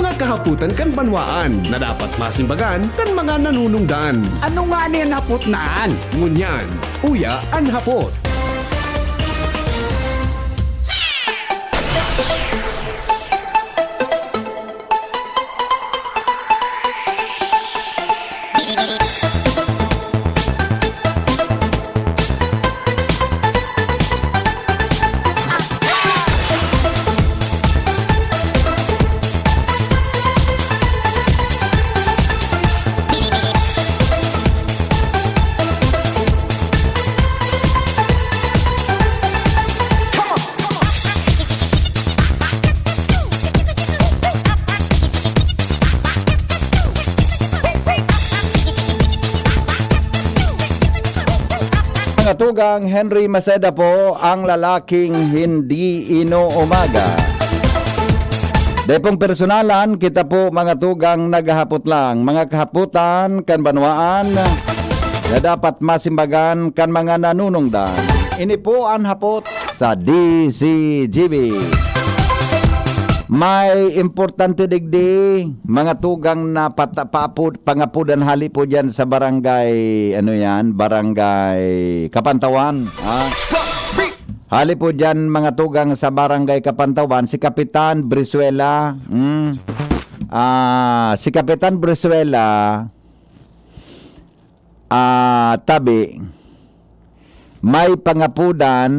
mga kahaputan kan banwaan na dapat masimbagan kan mga nanunungdan. Ano nga niyan hapot naan? Ngunyan, uya ang hapot. Tugang Henry Maceda po, ang lalaking hindi inuumaga. Depong personalan, kita po mga tugang naghahapot lang. Mga kahaputan kan banwaan na dapat masimbagan kan mga nanunungdan. Ini po ang hapot sa DCGB. May importante digdi, mga tugang na pangapudan hali po dyan sa barangay, barangay Kapantawan. Hali po dyan mga tugang sa barangay Kapantawan, si Kapitan Brizuela. Si Kapitan Brizuela, tabi, may pangapudan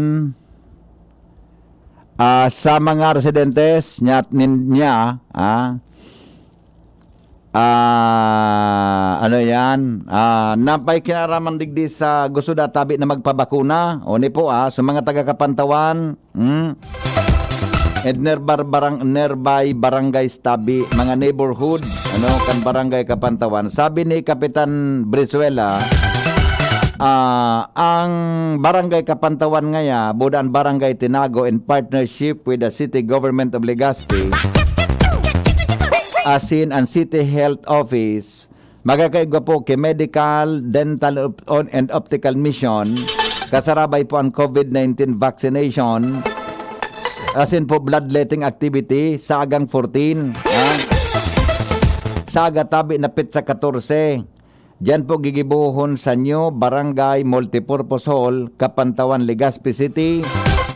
sa mga residentes niya, napay kinaraman digdi sa gusto tabi na magpabakuna. O ni po sa mga taga Kapantawan, and nearby barangays tabi, mga neighborhood, kan barangay Kapantawan. Sabi ni Kapitan Brizuela, ang barangay Kapantawan ngaya, budaan barangay Tinago in partnership with the city government of Legazpi, asin ang city health office, magkakaigwa po kay medical, dental and optical mission, kasarabay po ang COVID-19 vaccination, asin po bloodletting activity sa agang 14, sa agatabi na pitsa 14. Diyan po gigibuhon sa nyo, Barangay Multipurpose Hall, Kapantawan, Legazpi City.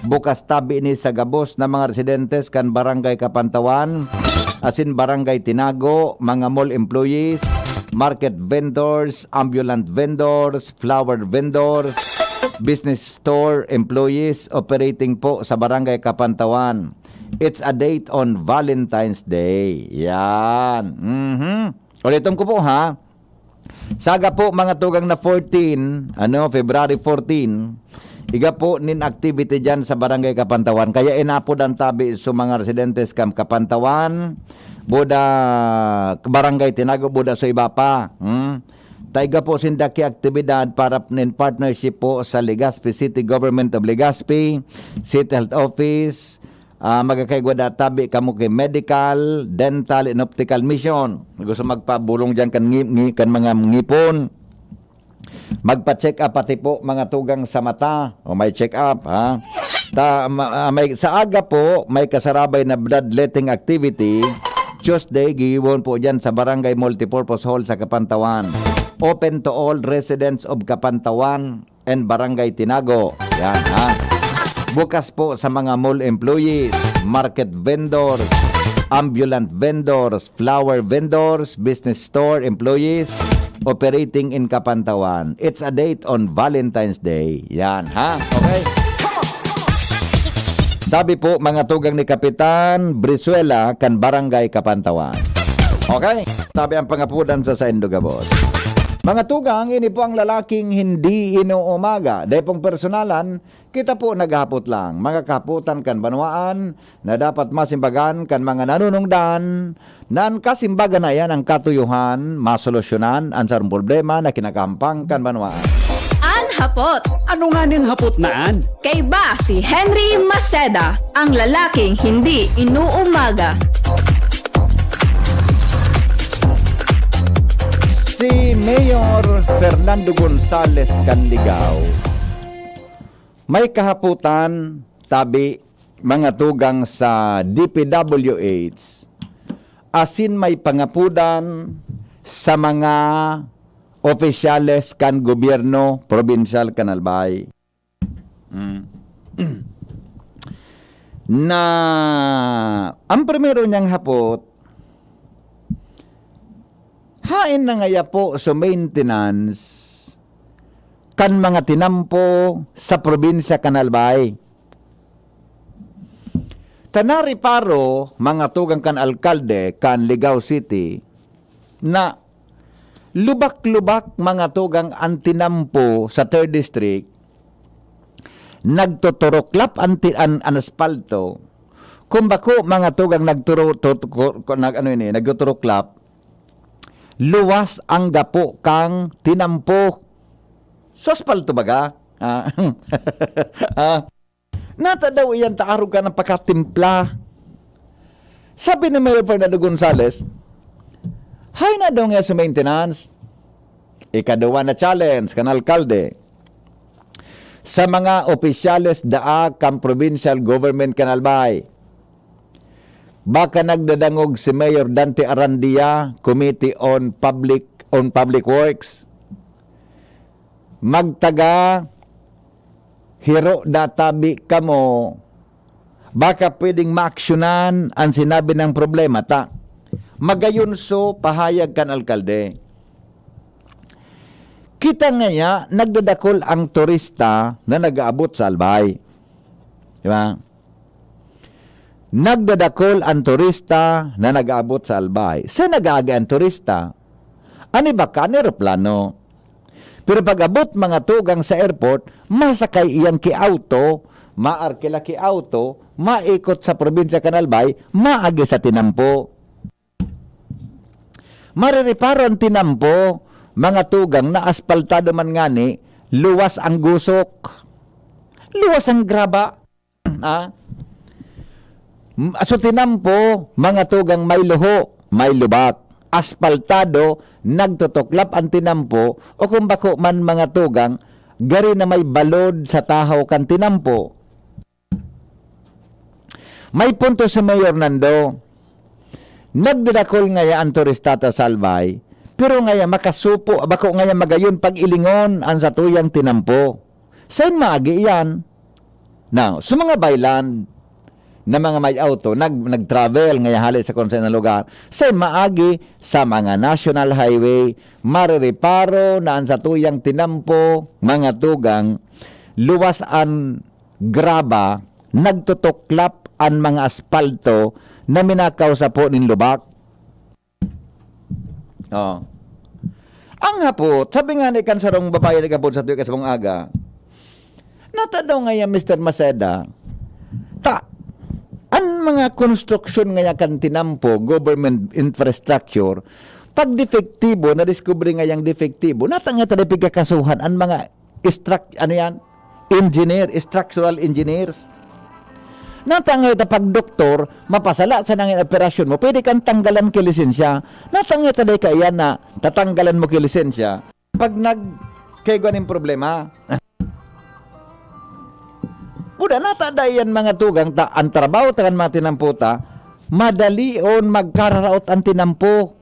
Bukas tabi ni sa gabos na mga residentes kan Barangay Kapantawan, asin Barangay Tinago, mga mall employees, market vendors, ambulant vendors, flower vendors, business store employees operating po sa Barangay Kapantawan. It's a date on Valentine's Day. Yan. Ulitin ko po Saga po mga tugang na 14, February 14, iga po nin activity dyan sa Barangay Kapantawan. Kaya inapod ang tabi sa mga residentes kam Kapantawan, buda Barangay Tinago, buda sa iba pa. Taiga po sindaki aktibidad para nin partnership po sa Legazpi City Government of Legazpi, City Health Office, magkakaigwa tabi kamo kay medical, dental and optical mission. Gusto magpabulong diyan kan mga ngipon. Magpa-check up pati po mga tugang sa mata, o may check up may sa aga po may kasarabay na bloodletting activity. Tuesday giwon po diyan sa Barangay Multipurpose Hall sa Kapantawan. Open to all residents of Kapantawan and Barangay Tinago. Yan Bukas po sa mga mall employees, market vendors, ambulant vendors, flower vendors, business store employees operating in Kapantawan. It's a date on Valentine's Day. Yan, Okay? Sabi po mga tugang ni Kapitan Brizuela kan Barangay Kapantawan. Okay? Sabi ang pangapudan sa Indogabos. Mga tugang, ini po ang lalaking hindi inuumaga. Depong personalan, kita po naghapot lang. Mga kaputan kan banwaan na dapat masimbagan kan mga nanunungdan nan kasimbagan na yan ang katuyuhan, masolusyonan ang sarong problema na kinakampang kan banwaan. An hapot. Ano nga niyan hapot naan? Kay ba si Henry Maceda, ang lalaking hindi inuumaga. Si Mayor Fernando Gonzales Canligao may kahaputan tabi mga tugang sa DPWH asin may pangapudan sa mga opisyales kan gobyerno provincial kan Albay. Na ang primero niyang hapot, hain na ngaya po sa maintenance kan mga tinampo sa probinsya kan Albay. Tanari paro mga tugang kan alkalde kan Ligao City na lubak-lubak mga tugang ang tinampo sa 3rd District, nagtuturoklap an aspalto, kung bako mga tugang nagtuturoklap, luwas ang gapo kang tinampo. So aspalto baga? Nata daw iyan taarog ka ng pagkatimpla. Sabi ni Mayor Fernando Gonzales, hay na daw nga sa maintenance. Ikaduwa na challenge kan alkalde sa mga opisyales daa kang provincial government kan Albay. Baka nagdadangog si Mayor Dante Arandia, Committee on Public Works. Magtaga hiro databi kamo. Baka pwedeng maaksyonan ang sinabi ng problema ta. Magayunso pahayag kan alkalde. Kita ngaya nagdadakol ang turista na nag-aabot sa Albay. Diba? Nagdadakol ang turista na nag-aabot sa Albay. Sa nag-aaga ang turista, ani ba ka aeroplano? Pero pag-abot mga tugang sa airport, masakay iyan ki auto, maarkila ki auto, maikot sa probinsya kan Albay, maagi sa tinampo. Maririparo ang tinampo, mga tugang na aspaltado man ngani, luwas ang gusok. Luwas ang graba. So tinampo, mga tugang may luho, may lubak. Aspaltado, nagtutuklap ang tinampo, o kung bako man mga tugang, gari na may balod sa tahaw kan tinampo. May punto sa Mayor Nando, nagdadakol ngaya ang turistata sa Albay, pero ngaya makasupo, bako ngaya magayon pag-ilingon ang satuyang tinampo. Saan maagi yan? Now, sa mga baylan na mga may auto, nag-travel ngaya halit sa konsen na lugar, saan maagi sa mga national highway, maririparo na ang satuyang tinampo, mga tugang, luwas ang graba, nagtutuklap ang mga aspalto na minakaw sa po nin lubak. Oh. Ang hapot, sabi nga ni kansarong babae ni kapot sa tuyo kasabong aga, natadaw nga yan Mr. Maceda, ang mga konstruksyon nga kan tinampo, government infrastructure, pag defektibo, na-discover nga yung defektibo, natang nga tayo pagkakasuhan ang mga structural engineers. Natangay ta pag doktor, mapasala sa nangin operasyon mo, pwede kang tanggalan ki lisensya. Natangay ta day kaya na tatanggalan mo ki lisensya. Pag nagkayguan problema, buda nata yan mga tugang ta ang trabaho ta kan mga tinamputa, madali on magkararaot ang tinampo.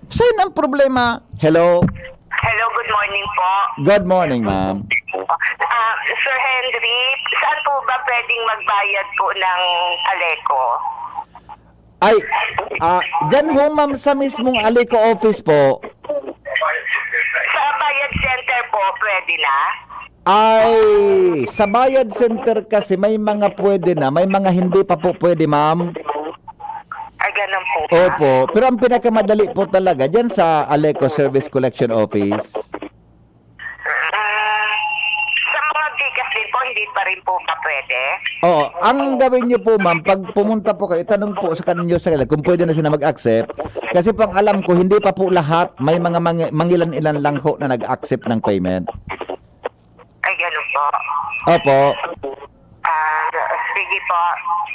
Saan ang problema? Hello? Hello, good morning po. Good morning, ma'am. Sir Henry, saan po ba pwedeng magbayad po ng Aleco? Ay, dyan ho ma'am sa mismong Aleco office po. Sa Bayad Center po, pwede na? Ay, sa Bayad Center kasi may mga pwede na, may mga hindi pa po pwede, ma'am. Ay, ganun po ba? Opo, pero ang pinakamadali po talaga dyan sa Aleco Service Collection Office. Sa mga Gcash din po, hindi pa rin po ba pwede? Oo, ang gawin niyo po ma'am, pag pumunta po kayo, tanong po sa kanyo sa kanila kung pwede na sila mag-accept. Kasi pang alam ko, hindi pa po lahat, may mga mangilan-ilan lang ho na nag-accept ng payment. Ay, ganun po. Opo. Sige po.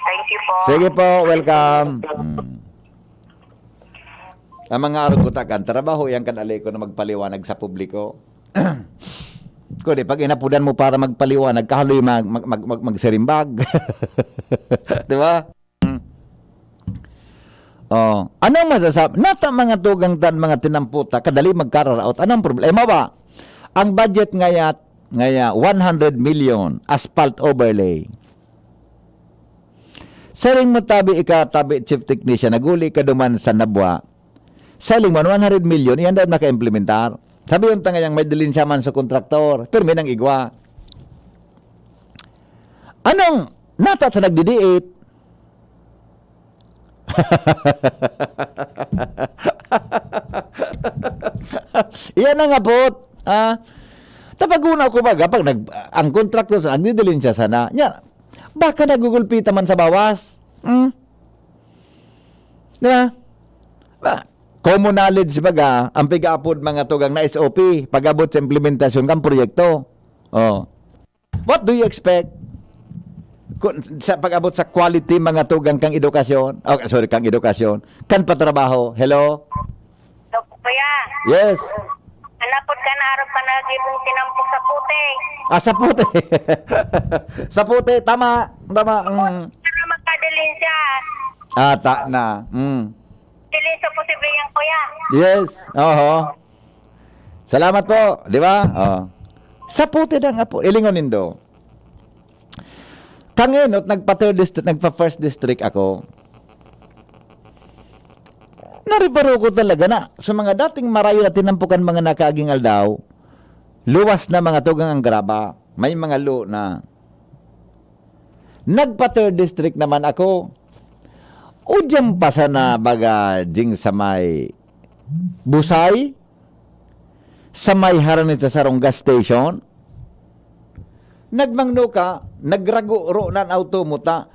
Thank you po. Sige po, welcome. Ang mga araw ko takan, trabaho yan kan Aleco na magpaliwanag sa publiko. Kundi pag inapudan mo para magpaliwanag, kahaloy magserimbag. Di ba? Oh, anong masasabi? Nata mga tugang tan mga tinamputa kadali magkararaot. Anong problema ba? Ang budget ngaya 100 million asphalt overlay. Saling mo tabi chief technician naguli ka duman sa Nabwa. Saling man 100 million yan daw naka-implementar. Sabi yung tangayang may dilin siya man sa kontraktor, pero may nang igwa. Anong nata ta nagdidiit? Iyan ang abot. Tapaguna ko baga, pag ang kontraktor sa nagdidilin siya sana, baka nagugulpita man sa bawas. Diba? Common knowledge baga, ang pag-upload mga tugang na SOP, pag-abot sa implementasyon ng proyekto. Oh. What do you expect? Sa pag-abot sa quality mga tugang kang edukasyon, kang edukasyon, kan patrabaho, hello? So, kuya, Yes. hanapod ka na araw pa na gibong tinampok sa puti. Sa puti. Sa puti, tama. Para magkadalin siya. Ta na. Dilin sa posible yan, kuya. Yes. Oho. Salamat po, di ba? Oh. Sa puti na nga po, ilingon nindo. Kangenot, nagpa-first district ako. Naribaro ko talaga na sa mga dating marayo na tinampukan mga nakaaging aldaw, luwas na mga tugang ang graba. May mga lo na. Nagpa-third district naman ako. Udyang pasa na baga jing sa may Busay, sa may haranita sa gas station, nagmangno ka, nagrago ro nan auto muta,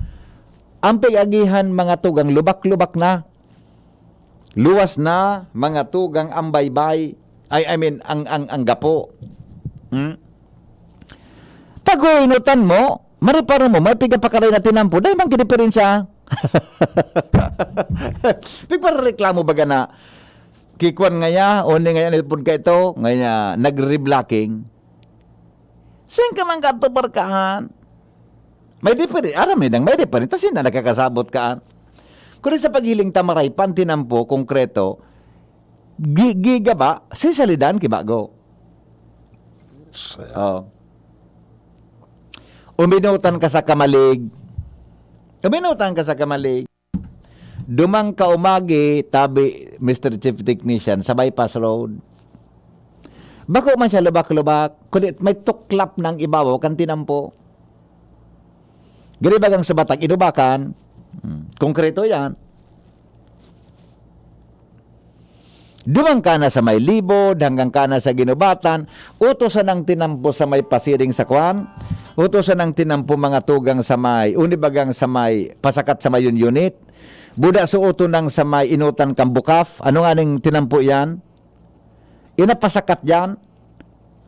ang pigagihan mga tugang lubak-lubak na, luwas na mga tugang ambaybay, ang gapo. Tagoinutan mo, mariparo mo, may pigapakaray na tinampo, dahil mang kiniperensya. Pigparareklamo baga na kikuan ngaya, oni ngaya nilpod ka ito, ngaya nagre-reblocking. Saan ka man kanto parkaan? May diferent, may diferent, tasin na nakakasabot kaan. Kung sa paghiling tamaray, pantinampo, konkreto, giga ba, sisalidan kibago. Uminutan ka sa kamalig, dumang ka umagi, tabi Mr. Chief Technician, sa bypass road. Bako man siya lubak-lubak, kulit may tuklap ng ibabaw, kan tinampo. Garibagang sa batag, inubakan, konkreto yan. Dumang ka na sa may libod, hanggang ka na sa ginubatan, utosan ng tinampo sa may pasiring sa kwan, utosan ng tinampo mga tugang sa may, unibagang sa may pasakat sa may unit, buda suoto ng sa may inutan kang bukaf, ano nga ning tinampo yan? Inapasakat yan,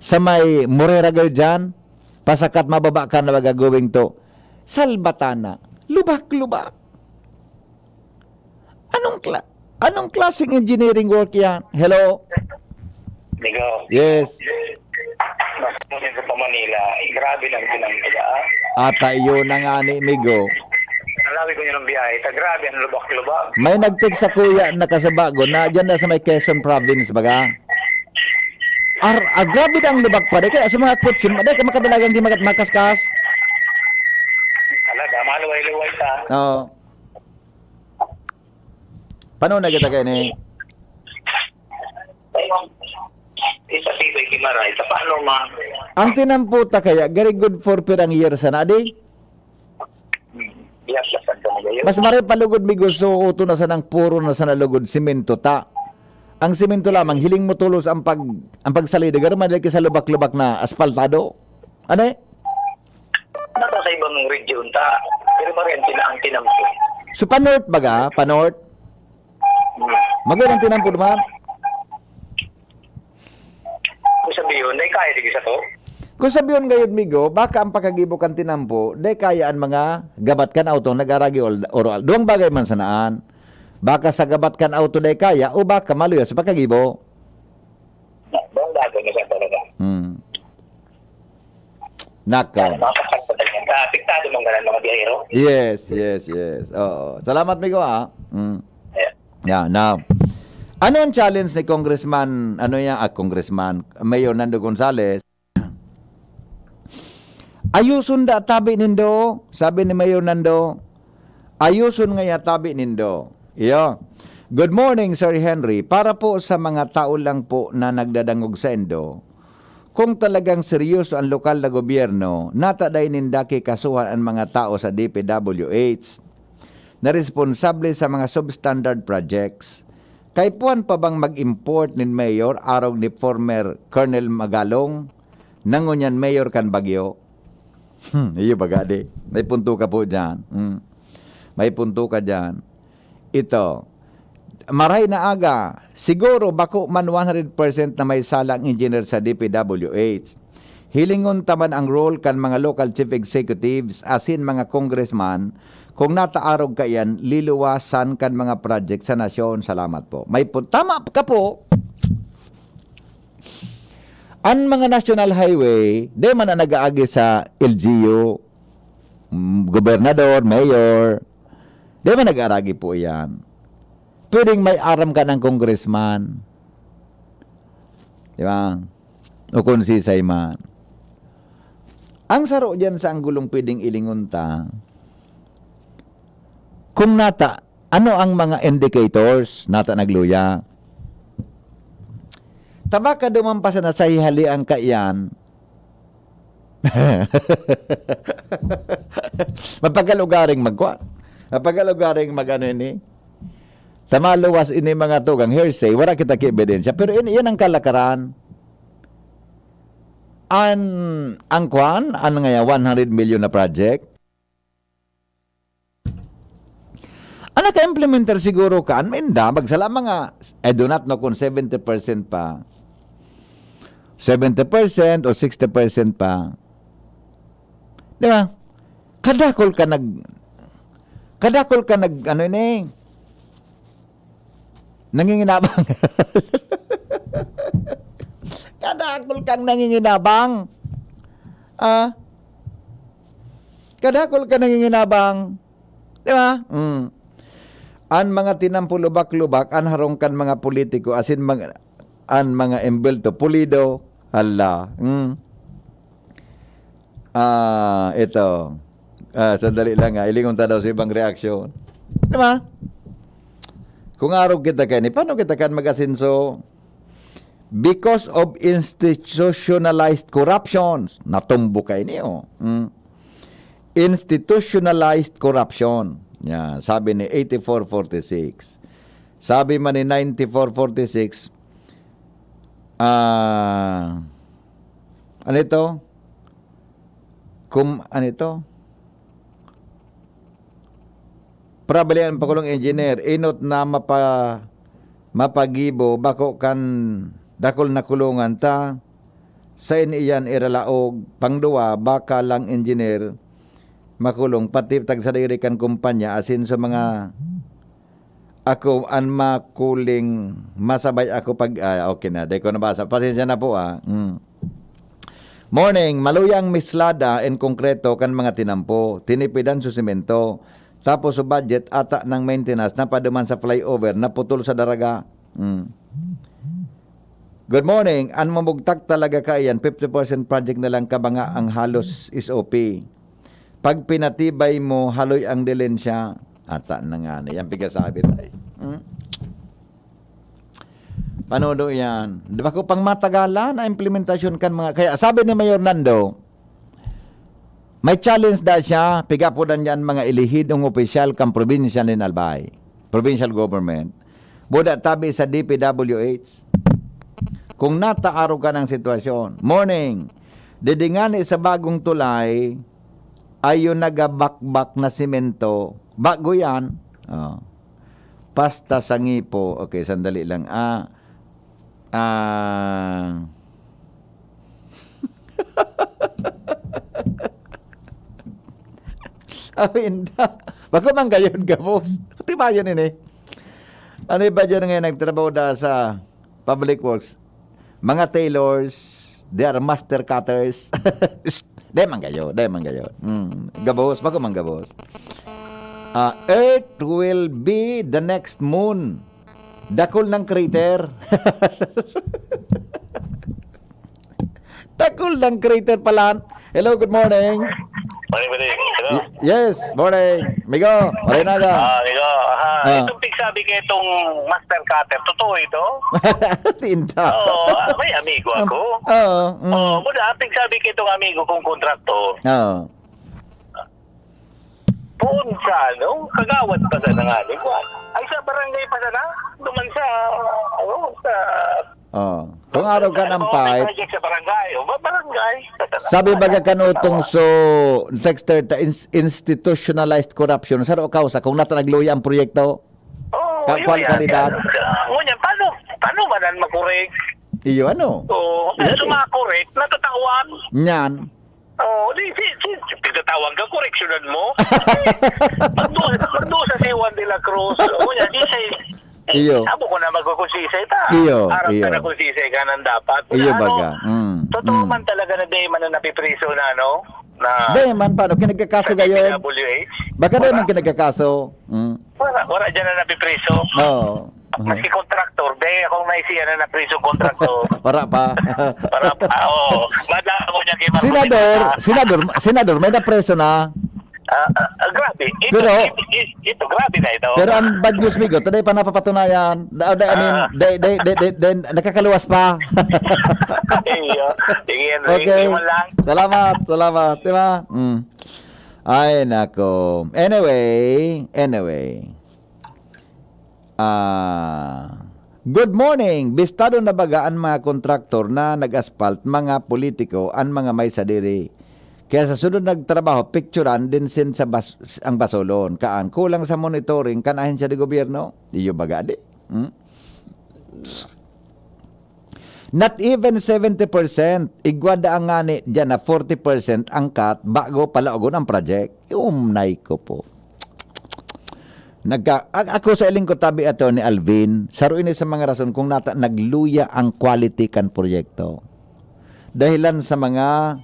sa may mureragal dyan, pasakat mababa ka na magagawing to, salbatana, lubak-lubak. Anong klaseng engineering work yan? Hello? Migo. Yes. Mas munin ko pa Manila. Grabe lang pinampiga. Ata iyo na nga ni Migo. Alawi ko niyo ng biyahe. Grabe ang lubak-lubak. May nag-text sa kuya na kasabago na dyan na sa may Quezon Province baga. Grabe na ang lubak pa. Kaya sa mga kutsin, ka makadalagang di makaskas. Talaga, maluway-luway ta. Oo. Paano na kita kayo ni? Isa tibay kimara. Isa paano ma? Ang tinamputa kaya, very good for pirang year sana, adi? Biyak lasad ka mo gayon. Mas mare palugod mi gusto uto na sanang puro na sana lugod simento ta. Ang simento lamang hiling mo tulos ang pagsalida garo man sa lubak-lubak na asfaltado. Ano eh? Nata sa ibang region ta. Pero pa rin ang tinampo. So pa-north baga, pa-north. Magandang tinampo naman. Kung sabihin, ay kaya di sa to? Kung sabihin ngayon, Migo, baka ang pagkagibukan tinampo, day kayaan mga gabat kan auto, nag-aragi oral. Duwang bagay man sanaan. Baka sa gabat kan auto day kaya, o baka maluya sa pagkagibo. Buong bagay na sa talaga. Nakaw. Makakasal yan. Apektado mong ganun mga biyahero. Yes. Oo. Salamat, Migo, ha? Yeah. Yeah, now, ano ang challenge ni Congressman, Congressman, Mayor Nando Gonzales? Ayusun da tabi nindo, sabi ni Mayor Nando. Ayusun nga ya tabi nindo. Iyo. Good morning, Sir Henry. Para po sa mga tao lang po na nagdadangog sa Indo, kung talagang seryoso ang lokal na gobyerno, nataday nindaki kasuhan ang mga tao sa DPWH na responsable sa mga substandard projects. Kay puan pa bang mag-import ni Mayor araw ni former Colonel Magalong nangunyan Mayor kan Bagyo? Iyo bagadi. May punto ka po dyan. May punto ka dyan. Ito, maray na aga, siguro bako man 100% na may salang engineer sa DPWH. Hilingon taman ang role kan mga local chief executives asin mga congressman kung nataarog ka yan, liluwasan kan mga project sa nasyon. Salamat po. May punto. Tama ka po. Ang mga national highway, di man na nag-aagi sa LGU, gobernador, mayor, di man nag-aaragi po yan. Pwedeng may aram ka ng congressman. Di ba? O konsisay man. Ang saro dyan sa anggulong pwedeng ilingunta, kung nata, ano ang mga indicators nata nagluya? Tabaka dumampas na sa hihalian ka iyan. Mapagalugaring magkwa. Mapagalugaring magano ini. Tamaluwas ini mga tugang hearsay, wala kita ki-ebidensya. Pero yan ang kalakaran. Ang kwan, ano nga yan, 100 million na project. Ano ka implementer siguro ka? Minda, magsala mga, I do not know kung 70% pa. 70% o 60% pa. Di ba? Kadakol ka nag, ano ini, nanginginabang. Kadakol kang nanginginabang. Kadakol ka nanginginabang. Di ba? An mga tinampulubak-lubak, an harongkan mga politiko, asin an mga embelto, pulido, hala. Ito. Sandali lang nga, ilingon ta daw sa ibang reaksyon. Di ba? Kung araw kita kayo, paano kita kan mag-asinso? Because of institutionalized corruptions. Natumbo kayo niyo. Institutionalized corruption. Yeah, sabi ni 8446. Sabi man ni 9446, ano ito? Ano ito? Probably ang pakulong engineer, inot na mapagibo, bako kan dakol na kulungan ta, sa iniyan iralaog, pangduwa, baka lang engineer, makulong, pati tagsadirikan kumpanya, asin sa mga ako, an makuling, masabay ako pag, okay na, di ko nabasa, pasensya na po Morning, maluyang mislada en konkreto kan mga tinampo, tinipidan sa simento, tapos sa budget ata ng maintenance na paduman sa flyover na putol sa daraga. Good morning, an mamugtak talaga kayan, 50% project na lang kabanga ang halos SOP. Pag pinatibay mo, haloy ang dilensya, ata na nga na yan, pigasabi tayo. Panodo yan. Di ba ko pang matagalan na implementasyon kan mga, kaya sabi ni Mayor Nando, may challenge da siya, pigapudan yan mga ilihidong opisyal kang probinsya ni Albay, provincial government, buda tabi sa DPWH. Kung nataaro ka ng sitwasyon, morning, didingani sa bagong tulay, ayon nagabakbak na simento, bago yan, pasta sa ngipo, okay, sandali lang, Inda. Bako man gayon gabos. Pati ba yun ini? Ano ba dyan ngayon nagtrabaho da sa public works? Mga tailors, they are master cutters. Day man gayon. Gabos, bako man gabos. Earth will be the next moon. Dakol ng crater. Dakol ng crater pala. Hello, good morning. Mali. Hello? Yes, morning. Migo, Marinaga. Amigo. Itong pigsabi kayo itong master cutter. Totoo ito? Tinta. Oo, may amigo ako. Oo. Oo, muna, pigsabi kayo itong amigo kong kontraktor. Oo. Poon sa kagawad pa sa nangaling ko. Ay sa barangay pa na, duman sa, sa... Oo. Kung araw ka ng fight, project sa barangay, barangay. sabi baga kanutong so Dexter institutionalized corruption sa kausa kung natanagluya ang proyekto. Oo, Kakwal kandidat. Ngunyan, paano ba nan makorek? Iyo ano? Oo, sumakorek, natatawan. Nyan. Oo, pinatawag ka, koreksyonan mo. Magdo sa si Juan de la Cruz. Ngunyan, di say, Iyo. abo ko na magkukusisay ta. Iyo, Arap iyo. ka na kusisay ka nang dapat. Iyo baga. Totoo man talaga na day man na napipriso na, na Di man, paano? Kinagkakaso gayon? PWH. Baka di man kinagkakaso. Wala dyan na napipriso. Oo. Maski kontraktor, akong naisiya na napriso kontraktor. Para pa. Para, madala ko niya kay Marco. Senador, may napreso na. Grabe. Pero- Ito, grabe na ito. Pero ang bad news, Migo, today pa napapatunayan. Nakakaluwas pa. Iyo. Sige, Henry. Okay. Iwan lang. Salamat. Diba? Ay, nako. Anyway. Good morning. Bistado na bagaan mga kontraktor na nag-asphalt, mga politiko, ang mga may sadiri. Kaya sa sunod nagtrabaho, picturean din sin sa ang basolon. Kaan, kulang sa monitoring, kanahin siya di gobyerno. Iyo baga di. Not even 70%. Igwada ang ngani dyan na 40% angkat bago palaogon ang project. Umnay ko po. Ako sa iling ko tabi ato ni Alvin, saruin sa mga rason kung nagluya ang quality kan proyekto. Dahilan sa mga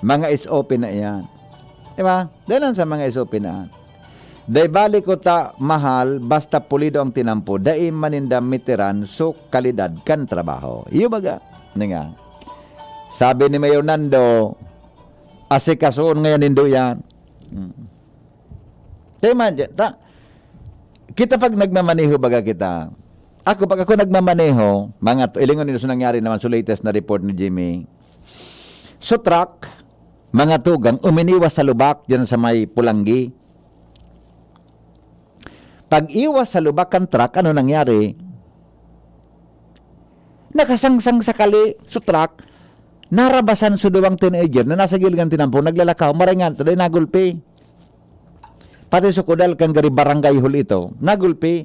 mga SOP na yan. Diba? Dahilan sa mga SOP na yan. Dahil balik ko ta mahal, basta pulido ang tinampo, dahil maninda mitiran, so kalidad kan trabaho. Iyo baga? Nga. Sabi ni Mayor Nando, asikasuon ngayon nindo yan. Kita pag nagmamaneho baga kita, pag ako nagmamaneho, ilingon nito sa nangyari naman sa latest na report ni Jimmy, so truck, mga tugang, uminiwas sa lubak dyan sa may Pulanggi. Pag iwas sa lubak ang truck, ano nangyari? Nakasangsang sa kali, so truck, narabasan sa duwang teenager na nasa gilgang tinampo, naglalakaw, maringan, taday nagulpi. Pati sa kudal kang gari barangay hul ito, nagulpi.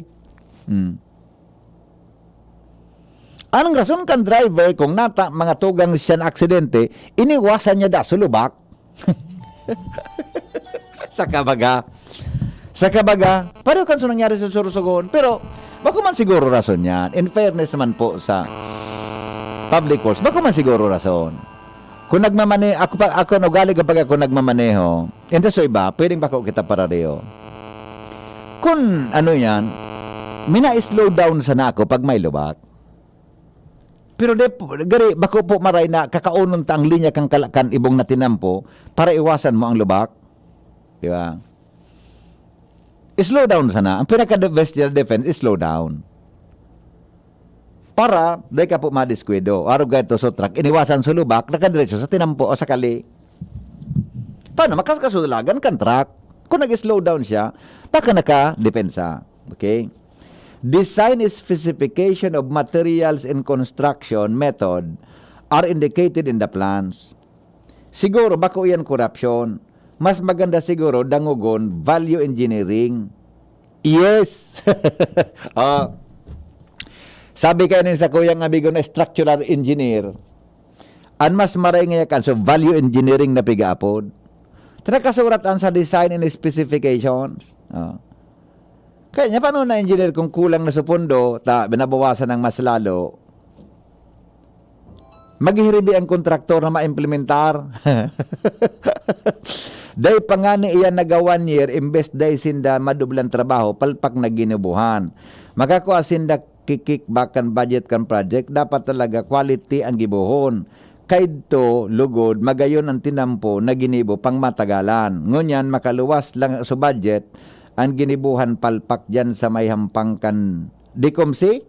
Anong rason kan driver kung mga tugang siya na aksidente, iniwasan niya sa lubak? Sa kabaga, pareho kan so nangyari sa Sorsogon. Pero, bako man siguro rason yan. In fairness naman po sa public course, bako man siguro rason. Kung ako nugali kapag ako nagmamaneho, ito so iba, pwedeng bako kita parareho. Kung mina-slow down sana ako pag may lubak. Pero gari, bako po maray na kakaunon ta ang linya kang kalakan ibong natinampo para iwasan mo ang lubak. Di ba? Slow down sana. Ang pinaka-best defense is slow down. Para, di ka po madiskwido. Araw gaito sa truck, iniwasan sa lubak, nakadiretso sa tinampo o sa kali. Paano? Makakasulagan kan truck. Kung nag-slow down siya, baka naka-depensa. Okay? Design specification of materials and construction method are indicated in the plans. Siguro, bako yan corruption. Mas maganda siguro, dangugon, value engineering. Yes! Sabi kayo sa kuyang abigo na structural engineer, ang mas maray nga kan, so value engineering na pigapod. Tinakasuratan sa design and specifications. Kaya niya, paano na engineer kung kulang na sa pondo, binabawasan ng mas lalo, maghihiribi ang kontraktor na ma-implementar. Day pa nga ni iyan naga 1 year, imbes day sinda madublan trabaho, palpak na ginubuhan. Makakuha sinda kickback kan budget kan project, dapat talaga quality ang gibuhon. Kaidto, lugod, magayon ang tinampo na ginibo pang matagalan. Ngunyan, makaluwas lang sa budget, ang ginibuhan palpak dyan sa may hampang kan dikomsi.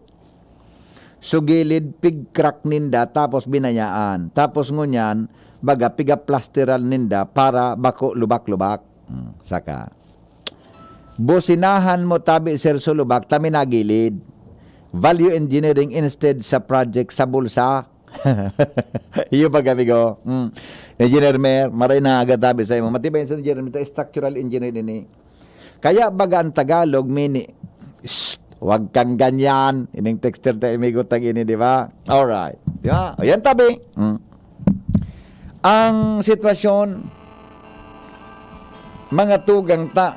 Sugilid, pigcrack ninda, tapos binayaan. Tapos ngunyan, baga piga plasteral ninda para bako lubak-lubak. Saka. Businahan mo tabi sir sulubak, tami nagilid. Value engineering instead sa project sa bulsa. Iyo ba amigo? Engineer Mer, maray na agad-tabi sa imo. Matibay sa engineer, ito structural engineering ni. Kaya baga ang Tagalog, mini, wag kang ganyan. Ining texture tayo amigo tag ini, di ba? Alright. Di ba? O yan tabi. Ang sitwasyon, mga tugang ta,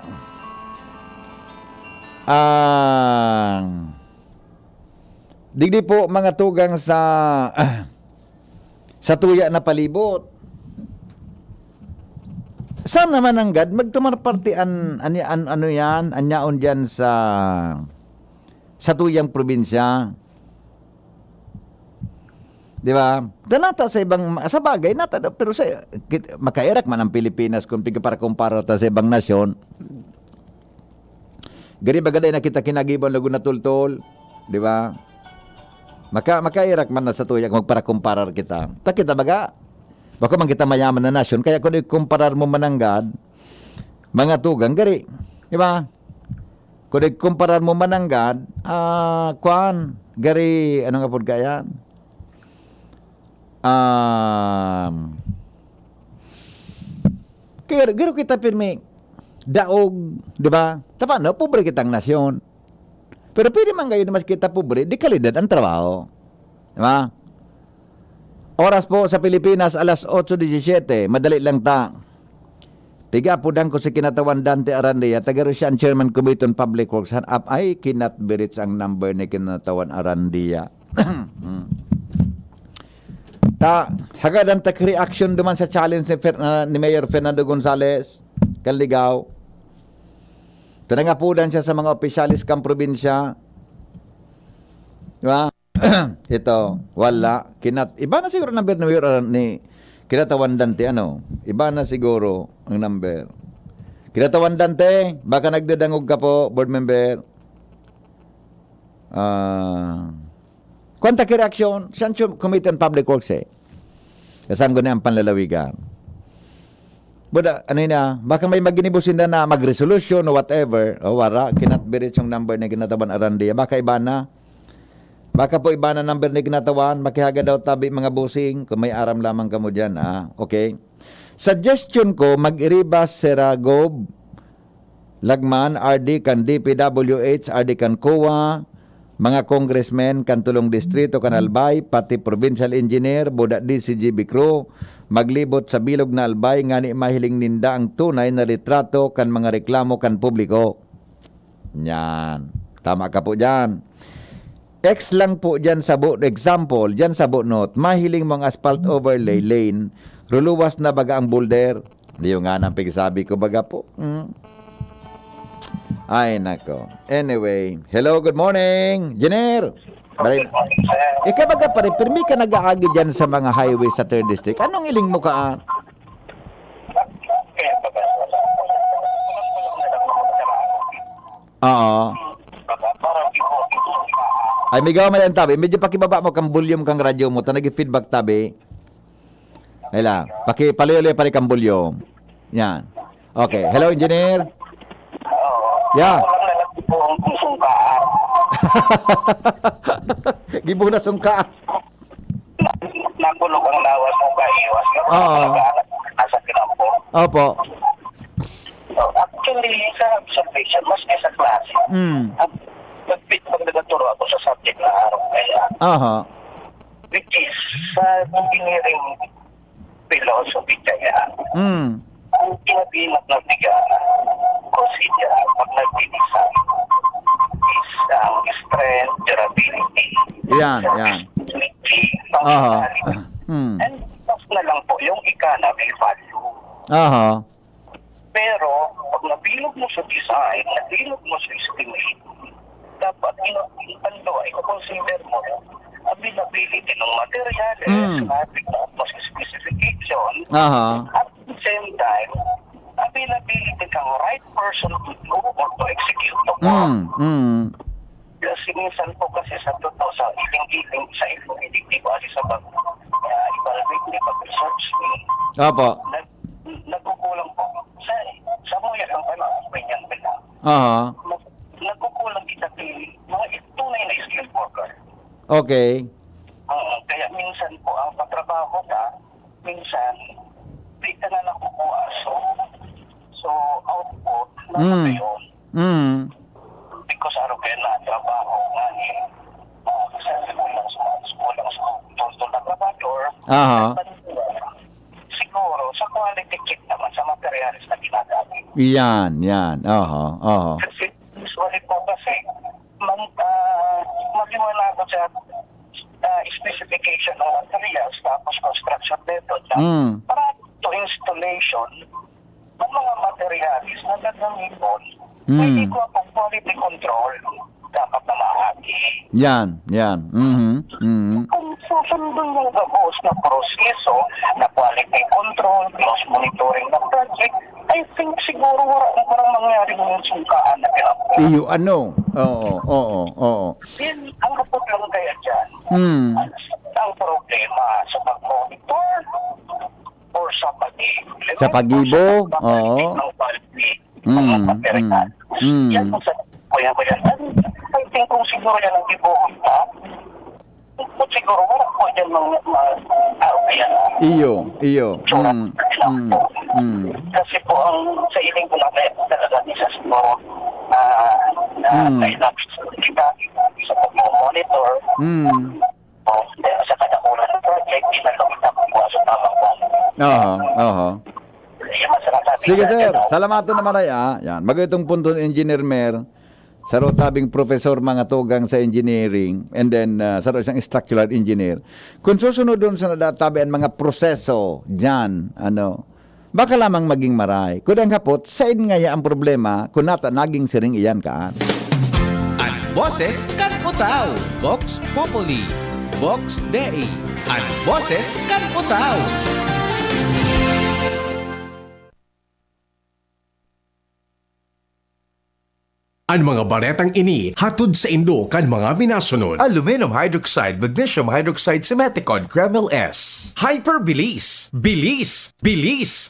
digdi po mga tugang sa tuya na palibot. Saan naman ang gad magtumarpartian ano yan, anyaon diyan sa tuyang probinsya. Di ba? Danata sa ibang sa bagay nata pero sa makairak man ang Pilipinas kung para kumpara ta sa ibang nasyon. Gari bagaday nakita kinagibon lagu na tultol, di ba? Makairak man na sa tuya kung magpara-kumparar kita. Kita baga, baka man kita mayaman na nasyon, kaya kung ikumparar mo mananggad, mga tugang, gari. Diba? Kung ikumparar mo mananggad, gari, ano nga po kaya? Garo kita pirmi, daog, diba? Tapa no, pobre kitang nasyon. Pero pwede man kayo na mas kita pobre, di kalidad ang trabaho. Diba? Oras po sa Pilipinas, alas 8:17. Madali lang ta. Piga po dan ko si Kinatawan Dante Arandia, tagaro siya ang Chairman Committee on Public Works. Hanap ay cannot be reached ang number ni Kinatawan Arandia. Hagadan ta reaction duman sa challenge ni Mayor Fernando Gonzales, Kalligaw. Tinangapudan siya sa mga opisyalis kang probinsya. Diba? Ito, wala. Iba na siguro number ni Kinatawan Dante, ano? Iba na siguro ang number. Kinatawan Dante, baka nagdadangog ka po, board member. Kwanta ki-reaction, siyan Committee on Public Works Kasanggo na ang panlalawigan. Buda, ano na, baka may maginibusin na mag-resolution o whatever, o wara, cannot be reached yung number na Kinatawan Arandia, baka iba na. Baka po iba na number na Kinatawan, makihaga daw tabi mga busing, kung may aram lamang ka mo dyan, okay. Suggestion ko, mag-iribas Seragob, Lagman, RD kan DPWH, RD kan COA, mga congressmen kan Tulong Distrito kan Albay, pati provincial engineer, buda DCGB crew, maglibot sa bilog na Albay, ngani mahiling ninda ang tunay na litrato kan mga reklamo kan publiko. Yan. Tama ka po dyan. X lang po dyan sa example, dyan sa bunot, mahiling mga asphalt overlay lane, ruluwas na baga ang boulder. Hindi yung nga nang pagsabi ko baga po. Ay, nako. Anyway, hello, good morning, Jenner. Ikaw baga pare, pirmi ka nag-aagi dyan sa mga highway sa 3rd District. Anong iling mo ka? Oo. Ay, may gawa man tabi. Medyo pakibaba mo kang volume kang radyo mo. Nag-feedback tabi. Ay lang. Paluyo-luyo pa rin kang volume. Yan. Okay. Hello, engineer. Yeah. Gibo na sungka. Nakulog ang lawas mo kaiwas. Oo. Nasa kinampo. Opo. Actually, sa observation, mas kaysa klase. Nagturo ako sa subject na araw kaya. Which is sa engineering philosophy kaya. Ang pinabinak na biga, consider pag nagbibisan is ang strength, durability. Yan. And tapos na lang po yung economy value. Pero, pag nabilog mo sa design, nabilog mo sa estimate, dapat i-consider mo availability ng materials, tapos specification, Aha. at the same time, availability ng right person to do or to execute the work. Kasi minsan po kasi sa totoo, sa iling-iling, sa iling-iling, base sa pag-evaluate ni pag-research ni, Opo. nagkukulang po. Sa mga ang opinion nila. Aha. Nagkukulang kita mga tunay na skilled worker. Okay. Kaya minsan po, ang patrabaho ka, minsan, di ka na nakukuha. So output na yun. Because araw kaya na trabaho nga kasi kulang sa total na trabaho Aha. siguro sa quality check naman sa materials na ginagamit. Yan. Aha. Kasi usually po kasi magiwala ko sa specification ng materials tapos construction method para to installation ng mga materials na gagamiton. Hindi ko ang quality control dapat na maagi. Yan. Kung susundin ng gabos na proseso na quality control, close monitoring ng project, I think siguro parang mangyari ng sungkaan na pinapos. Iyo, ano? Oo. Then, ang kapot lang kaya dyan, ang problema sa pag-monitor or sa pag-implement Sa pag-ibo, oo. ng quality ng material. Yan kung sa kuya. I think kung siguro yan ang ibuhon pa, kung siguro wala po dyan yan. Iyo. Kasi po ang sa iling ko lang talaga isa siguro kailangan kita sa pag-monitor sa kadakulan ng project pinagkamit ang kuha sa tamang Aha. Sige sir, salamato naman ay Yan, magitong punto ng engineer Mer. Saro tabing professor mga tugang sa engineering and then saro isang structural engineer. Kung susunod doon sa nadatabian mga proseso diyan, baka lamang maging maray. Kudang hapot, said nga ya ang problema kung nata naging siring iyan kaan. Ang boses kan utaw, Vox Populi, Vox Dei. Ang boses kan utaw. Ang mga baretang ini hatod sa Indo kan mga minasunod. Aluminum hydroxide, magnesium hydroxide, Simeticon, Kreml S. Hyperbilis. Bilis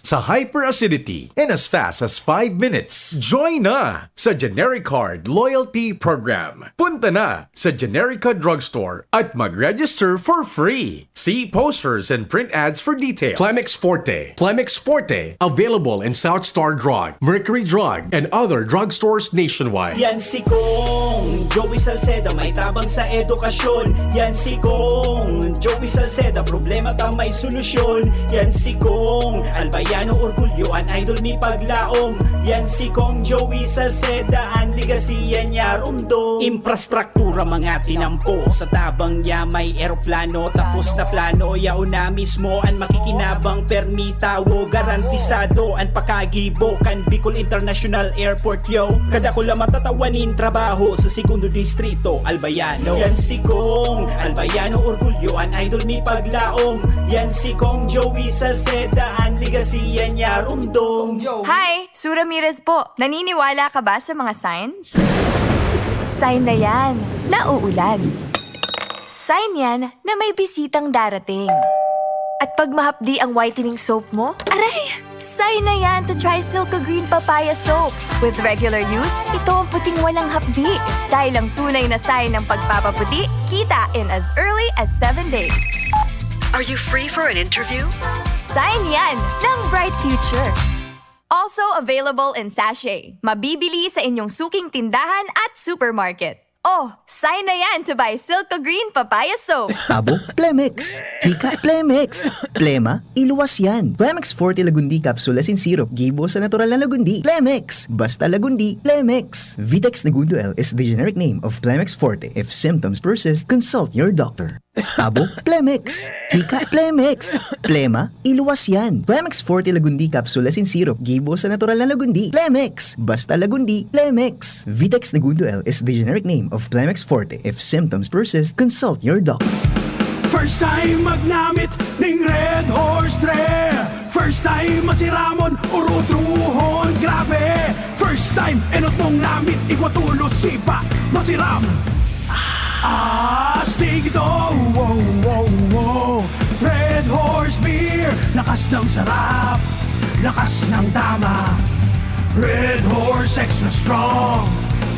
sa hyperacidity in as fast as 5 minutes. Join na sa GeneriCard Loyalty Program. Punta na sa Generica Drugstore at mag-register for free. See posters and print ads for details. Plemix Forte, available in South Star Drug, Mercury Drug, and other drugstores nationwide. Yan si Kong Joey Salceda, may tabang sa edukasyon. Yan si Kong Joey Salceda, problema ta may solusyon. Yan si Kong Albayano Orgulyo, an idol ni paglaom. Yan si Kong Joey Salceda, an ligasiya niya rumdo. Infrastruktura mga tinampo, sa tabang niya may eroplano. Tapos na plano, yao na mismo an makikinabang permitawo. Garantisado an pakagibo kan Bicol International Airport yo. Kada ko lang matatawanin trabaho sa segundo distrito Albayano. Yan si Kong Albayano Orgulyo, an idol ni paglaom. Yan si Kong Joey Salceda, an ligasiya niya rumdong. Hi! Sue Ramirez po. Naniniwala ka ba sa mga signs? Sign na yan, na uulan. Sign yan na may bisitang darating. At pag mahapdi ang whitening soap mo, aray! Sign na yan to try Silka Green Papaya Soap. With regular use, ito ang puting walang hapdi. Dahil ang tunay na sign ng pagpapaputi, kita in as early as 7 days. Are you free for an interview? Sign yan ng Bright Future. Also available in sachet. Mabibili sa inyong suking tindahan at supermarket. Oh, sign na yan to buy Silco Green Papaya Soap. Tabo, Plemex. Hika, Plemex. Plema, iluwas yan. Plemex Forte Lagundi Capsule Asin Syrup. Gibo sa natural na Lagundi. Plemex. Basta Lagundi, Plemex. Vitex Negundo L is the generic name of Plemex Forte. If symptoms persist, consult your doctor. Tabo, Plemex. Hika, Plemex. Plema, iluwas yan. Plemex Forte Lagundi Capsule Asin Syrup. Gibo sa natural na Lagundi. Plemex. Basta Lagundi, Plemex. Vitex Negundo L is the generic name of Plemex Forte. If symptoms persist, consult your doctor. First time magnamit ning Red Horse Dre. First time masiramon urutruhon grabe. First time enotong namit igwatulo sipa masiram. Astig ito, wow, wow, wow. Red Horse Beer, lakas ng sarap, lakas ng tama. Red Horse Extra Strong,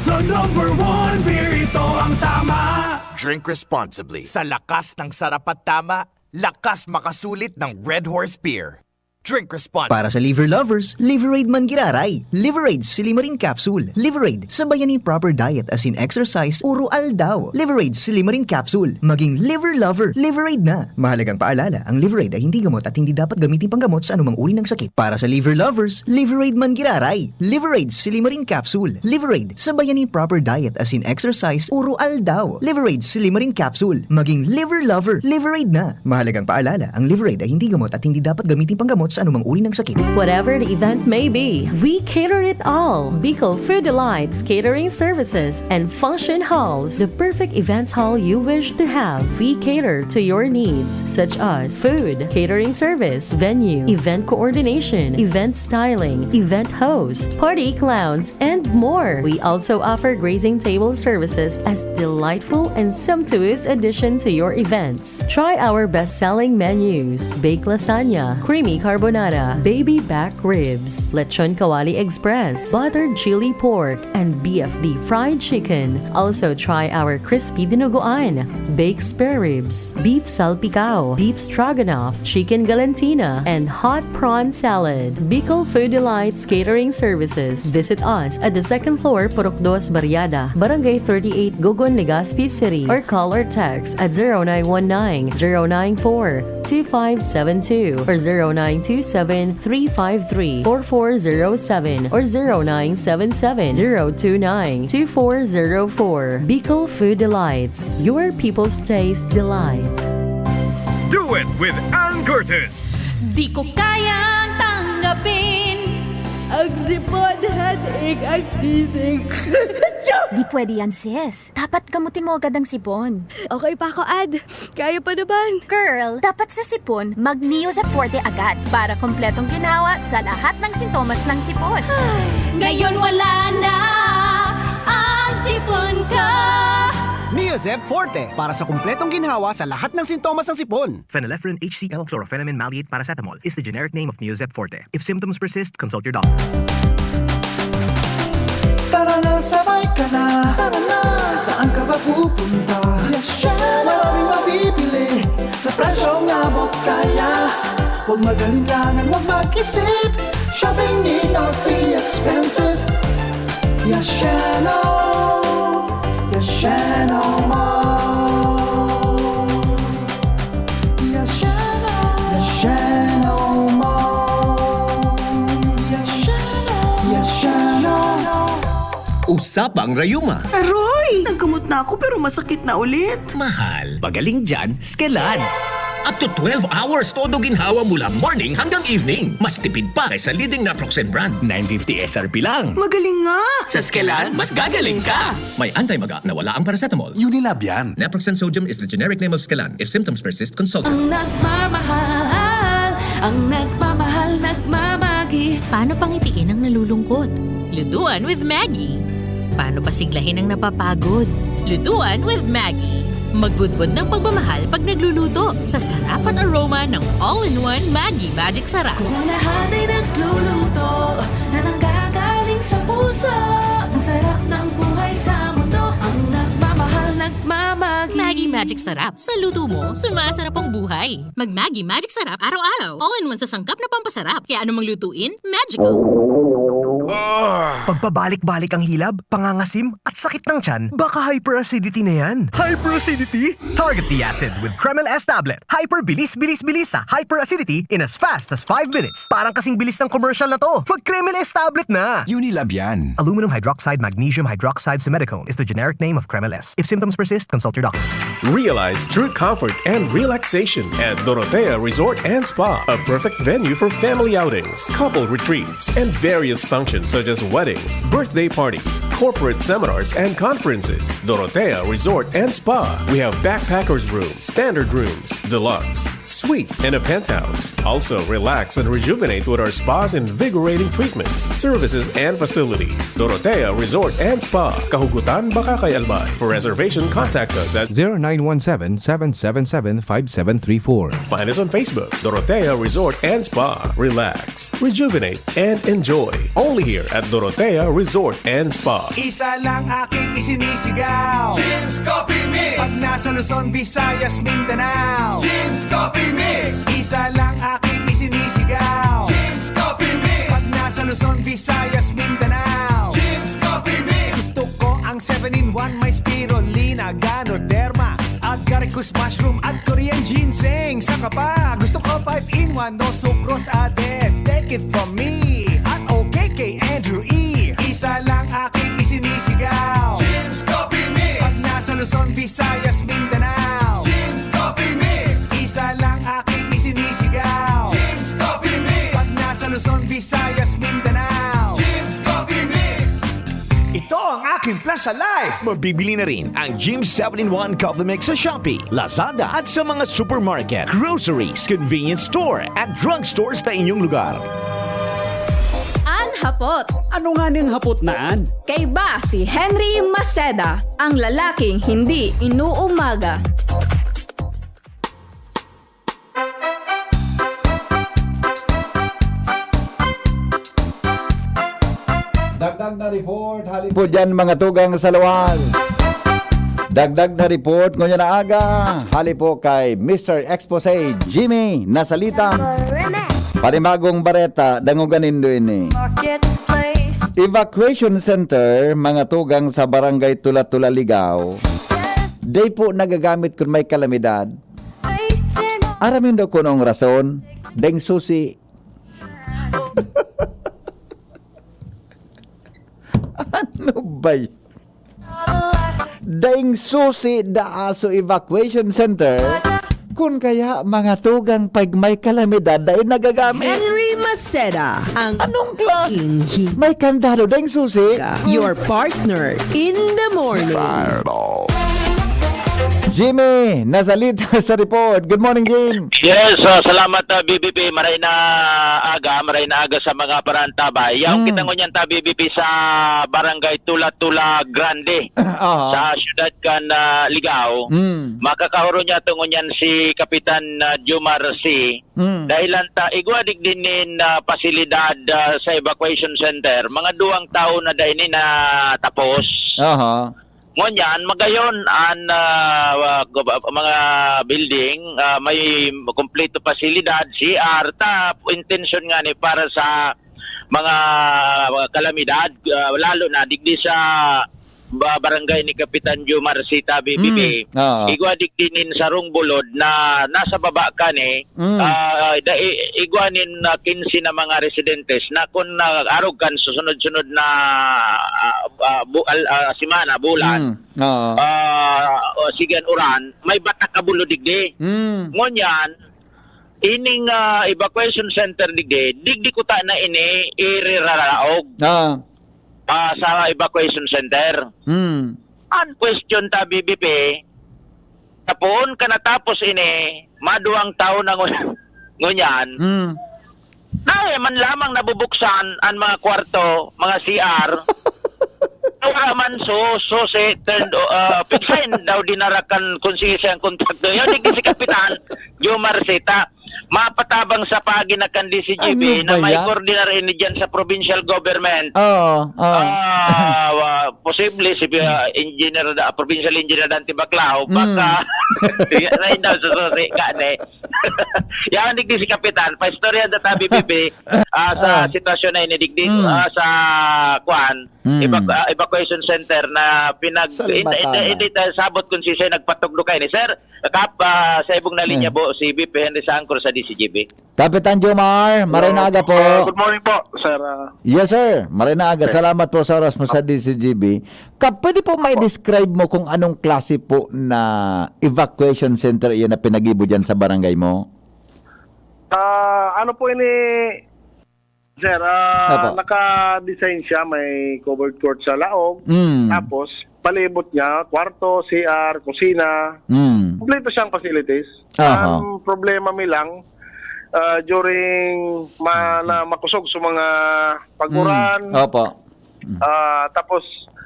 the #1 beer, ito ang tama. Drink responsibly. Sa lakas ng sarap at tama, lakas makasulit ng Red Horse Beer. Drink responsibly. Para sa liver lovers, Liverade man giraray. Liverade Silimarin Capsule. Liverade, sabayan ni proper diet as in exercise, uro aldaw. Liverade Silimarin Capsule. Maging liver lover, Liverade na. Mahalagang paalala, ang Liverade ay hindi gamot at hindi dapat gamitin panggamot sa anumang uri ng sakit. Para sa liver lovers, Liverade man giraray. Liverade Silimarin Capsule. Liverade, sabayan ni proper diet as in exercise, uro aldaw. Liverade Silimarin Capsule. Maging liver lover, Liverade na. Mahalagang paalala, ang Liverade ay hindi gamot at hindi dapat gamitin panggamot sa anumang uri ng sakit. Whatever the event may be, we cater it all. Bicol Food Delights Catering Services and Function Halls, the perfect events hall you wish to have. We cater to your needs such as food, catering service, venue, event coordination, event styling, event host, party clowns, and more. We also offer grazing table services as delightful and sumptuous addition to your events. Try our best-selling menus: baked lasagna, creamy carbonara, baby back ribs, lechon kawali express, buttered chili pork, and BFD fried chicken. Also try our crispy dinuguan, baked spare ribs, beef salpicao, beef stroganoff, chicken galantina, and hot prawn salad. Bicol Food Delights Catering Services. Visit us at the second floor, Purok 2 Barriada, Barangay 38, Gogon, Legazpi City, or call or text at 0919-094-2572 or 0927-353-4407 or 0977-029-2404. Bicol Food Delights, your people's taste delight. Do it with Ann Curtis. Di ko kayang tanggapin ang sipon, headache, at sneezing. Di pwede yan, sis. Dapat gamutin mo agad ang sipon. Okay pa ako, Ad. Kaya pa naman. Girl, dapat sa sipon, mag-Neozep Forte agad para kompletong ginawa sa lahat ng sintomas ng sipon. Ngayon wala na ang sipon ko. Neozep Forte para sa kumpletong ginhawa sa lahat ng sintomas ng sipon. Phenylephrine HCl Chlorpheniramine Maleate Paracetamol is the generic name of Neozep Forte. If symptoms persist, consult your doctor. Tara na, sabay ka na. Tara na, saan ka ba pupunta? Maraming mabibili sa presyong abot kaya. Huwag magalinlangan, huwag mag-isip. Shopping need not be expensive. Yashano, Yashano Mall. Yashano, Yashano Mall. Yashano, Yashano. Usapang Rayuma. Aroy! Naggamot na ako pero masakit na ulit. Mahal. Pagaling dyan, Skelan. Up to 12 hours todo ginhawa mula morning hanggang evening. Mas tipid pa kaysa leading naproxen brand. 950 SRP lang. Magaling nga! Sa Skelan, mas gagaling ka! May anti-maga na wala ang paracetamol. Unilab yan. Naproxen sodium is the generic name of Skelan. If symptoms persist, consult. Ang nagmamahal, nagmamagi. Paano pangitiin ang nalulungkot? Lutuan with Maggie. Paano pasiglahin ang napapagod? Lutuan with Maggie. Magbudbud ng pagmamahal pag nagluluto sa sarap at aroma ng all-in-one Maggie Magic Sarap. Kung lahat ay nagluluto na nanggagaling sa puso, ang sarap ng buhay sa mundo. Ang nagmamahal, nagmamagi. Maggie Magic Sarap. Sa luto mo, sumasarap ang buhay. Mag-Maggie Magic Sarap araw-araw. All-in-one sa sangkap na pampasarap. Kaya anumang lutuin, magical. Pagpabalik-balik ang hilab, pangangasim, at sakit ng tiyan, baka hyperacidity na yan. Hyperacidity? Target the acid with Kremel S tablet. Hyper bilis-bilis-bilis sa hyperacidity in as fast as 5 minutes. Parang kasing bilis ng commercial na to. Mag-Kremel S tablet na. Unilab yan. Aluminum hydroxide magnesium hydroxide simethicone is the generic name of Kremel S. If symptoms persist, consult your doctor. Realize true comfort and relaxation at Dorotea Resort and Spa, a perfect venue for family outings, couple retreats, and various functions such as weddings, birthday parties, corporate seminars, and conferences. Dorotea Resort and Spa. We have backpackers rooms, standard rooms, deluxe, suite, and a penthouse. Also, relax and rejuvenate with our spa's invigorating treatments, services, and facilities. Dorotea Resort and Spa, Kahugutan, Bakakay, Albay. For reservation, contact us at 0917-777-5734. Find us on Facebook, Dorotea Resort and Spa. Relax, rejuvenate, and enjoy. Only here at Dorotea Resort and Spa. Isa lang aking isinisigaw, Jim's Coffee Mix. Pag nasa Luzon, Visayas, Mindanao, Jim's Coffee Mix. Isa lang aking isinisigaw, Jim's Coffee Mix. Pag nasa Luzon, Visayas, Mindanao, Jim's Coffee Mix. Gusto ko ang 7-in-1, may spirulina, ganoderma, agaricus mushroom at Korean ginseng. Saka pa, gusto ko 5-in-1, no sucrose added. Take it from me, at OKK Andrew E. Isa lang aking isinisigaw, Jim's Coffee Mix. Pag nasa Luzon, Visayas, Mindanao, Jim's Coffee Mix. Isa lang aking isinisigaw, Jim's Coffee Mix. Pag nasa Luzon, Visayas, Mindanao, Jim's Coffee Mix. Ito ang aking plus sa life. Mabibili na rin ang Jim's 7-in-1 Coffee Mix sa Shopee, Lazada at sa mga supermarket, groceries, convenience store at drugstores sa inyong lugar. Hapot. Ano nga niyang hapot naan? Kay ba si Henry Maceda, ang lalaking hindi inuumaga. Dagdag na report, halip po dyan mga tugang sa luwal. Dagdag na report, ngunyan na aga, halip po kay Mr. Expose Jimmy Nasalita. Panibagong bareta, danguganin doon eh. Evacuation center, mga tugang sa barangay Tula-Tula, Ligaw. Day po nagagamit kung may kalamidad. Aramin daw ko nung rason, deng susi. Ano ba'y? Deng susi daaso evacuation center. Kung kaya mga tugang pag may kalamidad dahil nagagamit. Henry Maceda, ang anong class? May kandado dahil susi. Your partner in the morning. Fireball. Jimmy, nasalita sa report. Good morning, Jim. Yes, salamat BBP. Maray na aga sa mga parantabay. Yung kita ngunyan ta BBP sa barangay Tula-Tula Grande sa syudad kan Ligaw. Makakahuro niya tungunyan si Kapitan Jomar C. Dahilan ta igwadig din pasilidad sa evacuation center. Mga 2 taon na dahil na tapos. Ngunyan, magayon ang mga building, may kompleto pasilidad, CR, intention nga ni para sa mga kalamidad, lalo na digdi sa barangay ni Kapitan Jomar Sita BBB. Igwa digdinin sa Rungbulod na nasa baba ka ni, igwanin 15 na mga residentes na kung arog kan susunod-sunod na simana, bulan, sigan uran, may bata kabulo digdi. Ngunyan, ining evacuation center digdi kuta na ini iriraraog. Sa evacuation center. Ang question ta BBP, tapoon ka natapos ini, maduang taon na ngunyan, ay man lamang nabubuksan ang mga kwarto, mga CR, wala man si turned, pinsain daw dinarakan kung si ang kontrakto. Yung si Kapitan Jomar Sita, mapatabang sa paginakan DCGB Ano ba na may yan? koordinar ini dyan sa provincial government. Oo. Posible si engineer provincial engineer Dante Baclao baka na daw sususi ka ne. Yan digdi si kapitan pa istorya data BBB sa sitwasyon na inidigdi sa kuan evacuation center na hindi tayo sabot kung si siya nagpatuglo kay ni sir kap sa ibong na linya po si BP Henry Sangkor sa DCGB. Kapitan Jomar, maray na aga po. Good morning po, sir. Yes, sir. Maray na aga. Salamat po sa oras mo sa DCGB. Kap, pwede po may describe mo kung anong klase po na evacuation center iyan na pinagibo dyan sa barangay mo? Ano po ini, sir, naka-design siya, may covered court sa laog, tapos palibot niya, kwarto, CR, kusina, kompleto siyang facilities. Ang problema mi lang, during na makusog sa mga paguran, tapos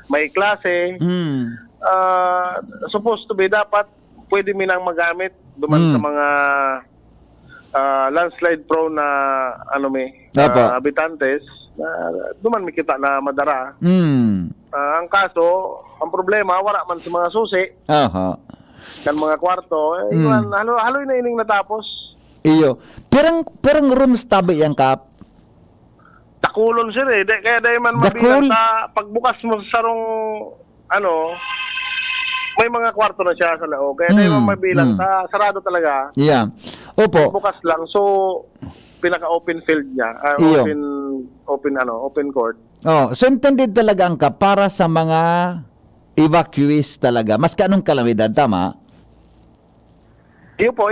may klase, supposed to be dapat pwede minang magamit duman sa mga landslide prone na habitantes, duman may kita na madara. Ang kaso, ang problema, wala man sa mga susi, kan mga kwarto, haloy na ining natapos. Iyo. Perang rooms tabi yan, Kap? Takulon sir eh. Kaya dahil man mabilang sa pagbukas mo sa sarong, may mga kwarto na siya sa loob. Kaya dahil man mabilang sa sarado talaga. Yeah. Opo. Bukas lang. So, pinaka-open field niya. Open court. Oh, so intended talaga ang Kap para sa mga evacuees talaga. Mas anong kalamidad, tama? Iyo po.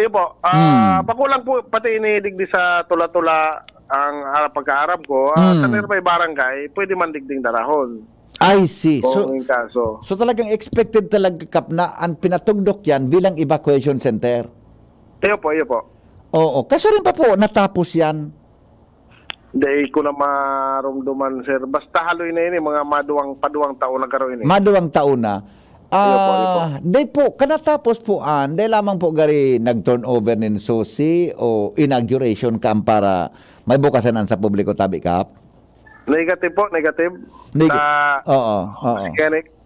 Pakulang po pati inidigdi sa tula-tula ang pagka-Arab ko. Sa nearby barangay, pwede man digding darahon. I see. So talagang expected talaga, Kap, na ang pinatugdok yan bilang evacuation center. Iyo po. Oo. Kaso rin pa po, natapos yan. Hindi ko na marumduman, sir. Basta haloy na yun, mga paduwang taon na karoon. Maduwang taon na. Day po, kanatapos po day lamang po gari nag-turnover ng susi o inauguration kam para may bukasan sa publiko, tabi, Kap? Negative po. Oo.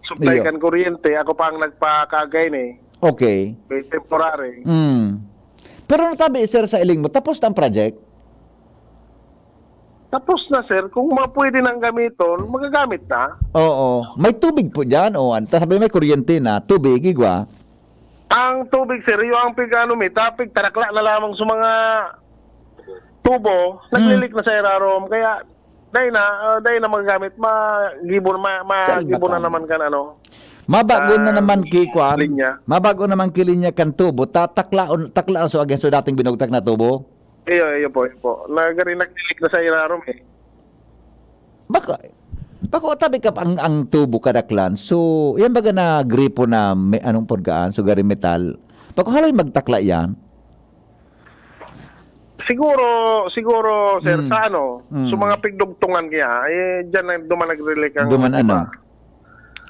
Supply kan kuryente, ako pa ang nagpakagay ni. Okay. May temporary. Pero natabi, sir, sa iling mo, tapos na ang project? Tapos na, sir. Kung pwede nang gamiton, magagamit na. Oo. May tubig po dyan, o sabi may kuryente na, tubig, igwa. Ang tubig, sir, yung tapig, tarakla na lamang sa mga tubo, naglilik na sa irarom, kaya dahil na magagamit, magibo na naman kan Mabago na naman kikuan. Mabago naman kilinya kan tubo, takla so again so dating binugtak na tubo. Iyo po. Naglilik na sa irarom eh. Bako tabi ka ang tubo kadaklan. So, yan baga na gripo na may anong podgaan, so gari metal. Bako haloy magtakla yan. Siguro sir sa sa mga pigdugtungan kaya diyan na duman nagrilik ang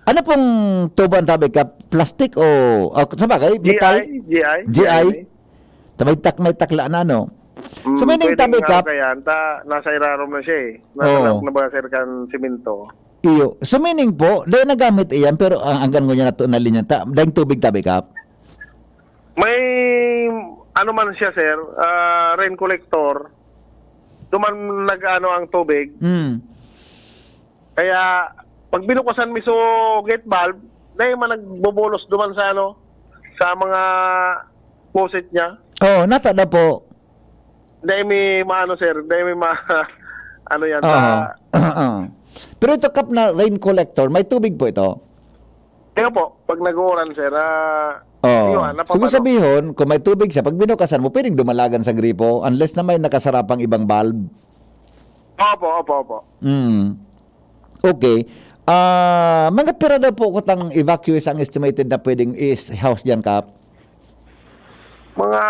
Ano pong tubo ang tabi ka? Plastic o sabagay metal? GI. May takla na So may ning tabi ka. Nasa irarom na siya eh. Nasa nabasir kan simento. Iyo. So meaning po, dahil nagamit iyan pero hanggang niya na linya dahil tubig tabi ka. May man siya, sir, rain collector. Duman ang tubig. Kaya pag binukasan mi so gate valve, dahil man nagbobolos duman sa sa mga faucet niya. Nasa na po. Dahil may sir, dahil may yan. Pero ito, Kap, na rain collector, may tubig po ito? Kaya po, pag nag-uuran, sir, Siguro sabihin, kung may tubig siya, pag binukasan mo, pwedeng dumalagan sa gripo unless na may nakasarapang ibang valve. Opo. Okay. Mga pera na po kutang evacuees ang estimated na pwedeng house dyan, Kap? Mga